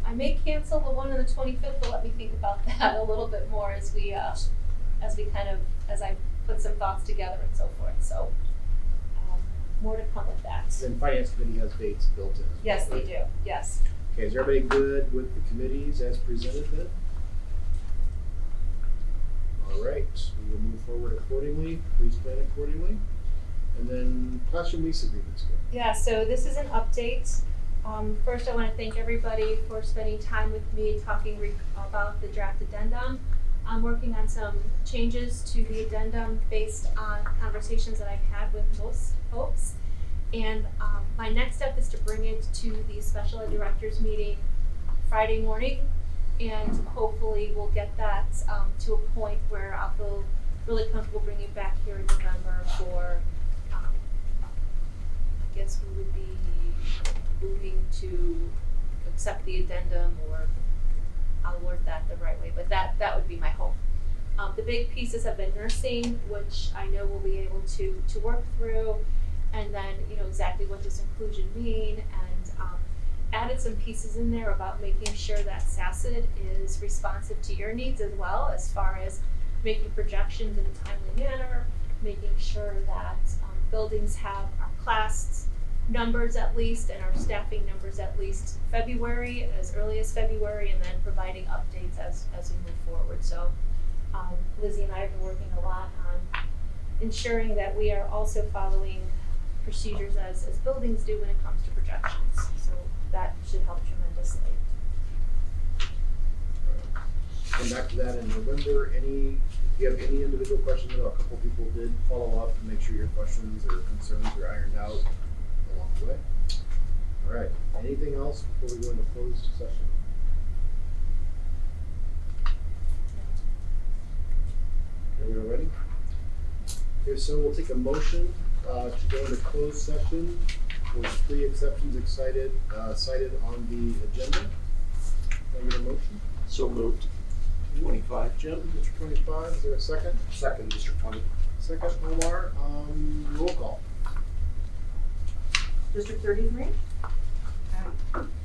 I may cancel the one on the 25th, but let me think about that a little bit more as I put some thoughts together and so forth. So more to come with that. Then finance committee has dates built in. as well, Yes, they right? do. Yes. Okay, is everybody good with the committees as presented then? All right, we will move forward accordingly. Please plan accordingly. And then classroom lease agreements. Yeah, so this is an update. First, I want to thank everybody for spending time with me talking about the draft addendum. I'm working on some changes to the addendum based on conversations that I've had with most folks. And my next step is to bring it to the special ed directors meeting Friday morning. And hopefully we'll get that to a point where I'll feel really comfortable bringing it back here in November for, I guess we would be moving to accept the addendum, or I'll word that the right way, but that would be my hope. The big pieces have been nursing, which I know we'll be able to work through, and then, exactly what does inclusion mean, and added some pieces in there about making sure that SACID is responsive to your needs as well, as far as making projections in a timely manner, making sure that buildings have our class numbers at least and our staffing numbers at least February, as early as February, and then providing updates as we move forward. So Lizzie and I have been working a lot on ensuring that we are also following procedures as buildings do when it comes to projections. So that should help tremendously. Come back to that in November. If you have any individual questions, I know a couple people did follow up to make sure your questions or concerns are ironed out along the way. All right, anything else before we go into closed session? Okay, we all ready? Okay, so we'll take a motion to go into closed session with 3 exceptions cited on the agenda. Can I get a motion? So moved. 25, Jim, District 25, is there a second? Second, District 20. Second, Omar, roll call. District 33?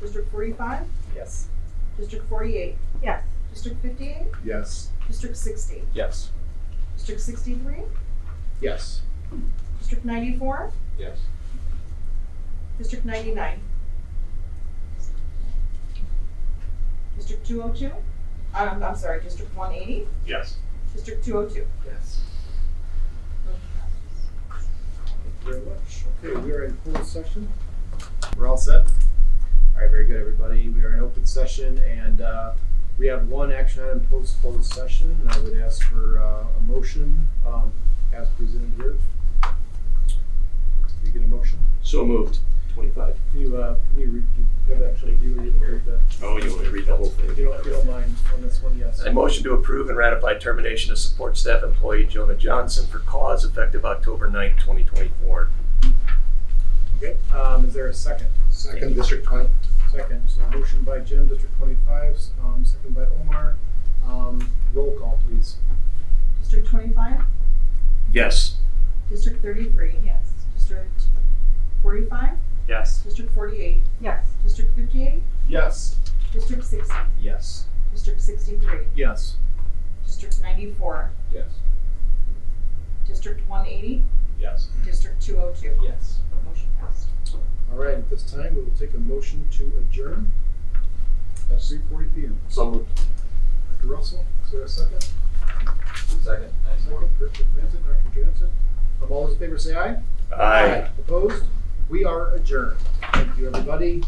District 45? Yes. District 48? Yes. District 58? Yes. District 60? Yes. District 63? Yes. District 94? Yes. District 99? District 202? I'm sorry, District 180? Yes. District 202? Yes. very much. Okay, we are in closed session. We're all set? All right, very good, everybody. We are in open session, and we have one action item post-closed session, and I would ask for a motion as presented here. Can we get a motion? So moved. 25. Can you have that, should you read that? Oh, you want me to read the whole thing? If you don't mind, on this one, yes. I motion to approve and ratify termination of support staff employee Jonah Johnson for cause effective October 9th, 2024. Okay, is there a second? Second, District 20. Second, so motion by Jim, District 25, second by Omar. Roll call, please. District 25, Yes. District 33. Yes. District 45, Yes. District 48, Yes. District 58, Yes. District 60, Yes. District 63, Yes. District 94, Yes. District 180, Yes. District 202. Yes. Motion passed. All right, at this time, we will take a motion to adjourn at 3:40 p.m. So moved. Dr. Russell, is there a second? Second. Second, Dr. Vincent, Dr. Jansen. All those in favor say aye. Aye. Opposed? We are adjourned. Thank you, everybody.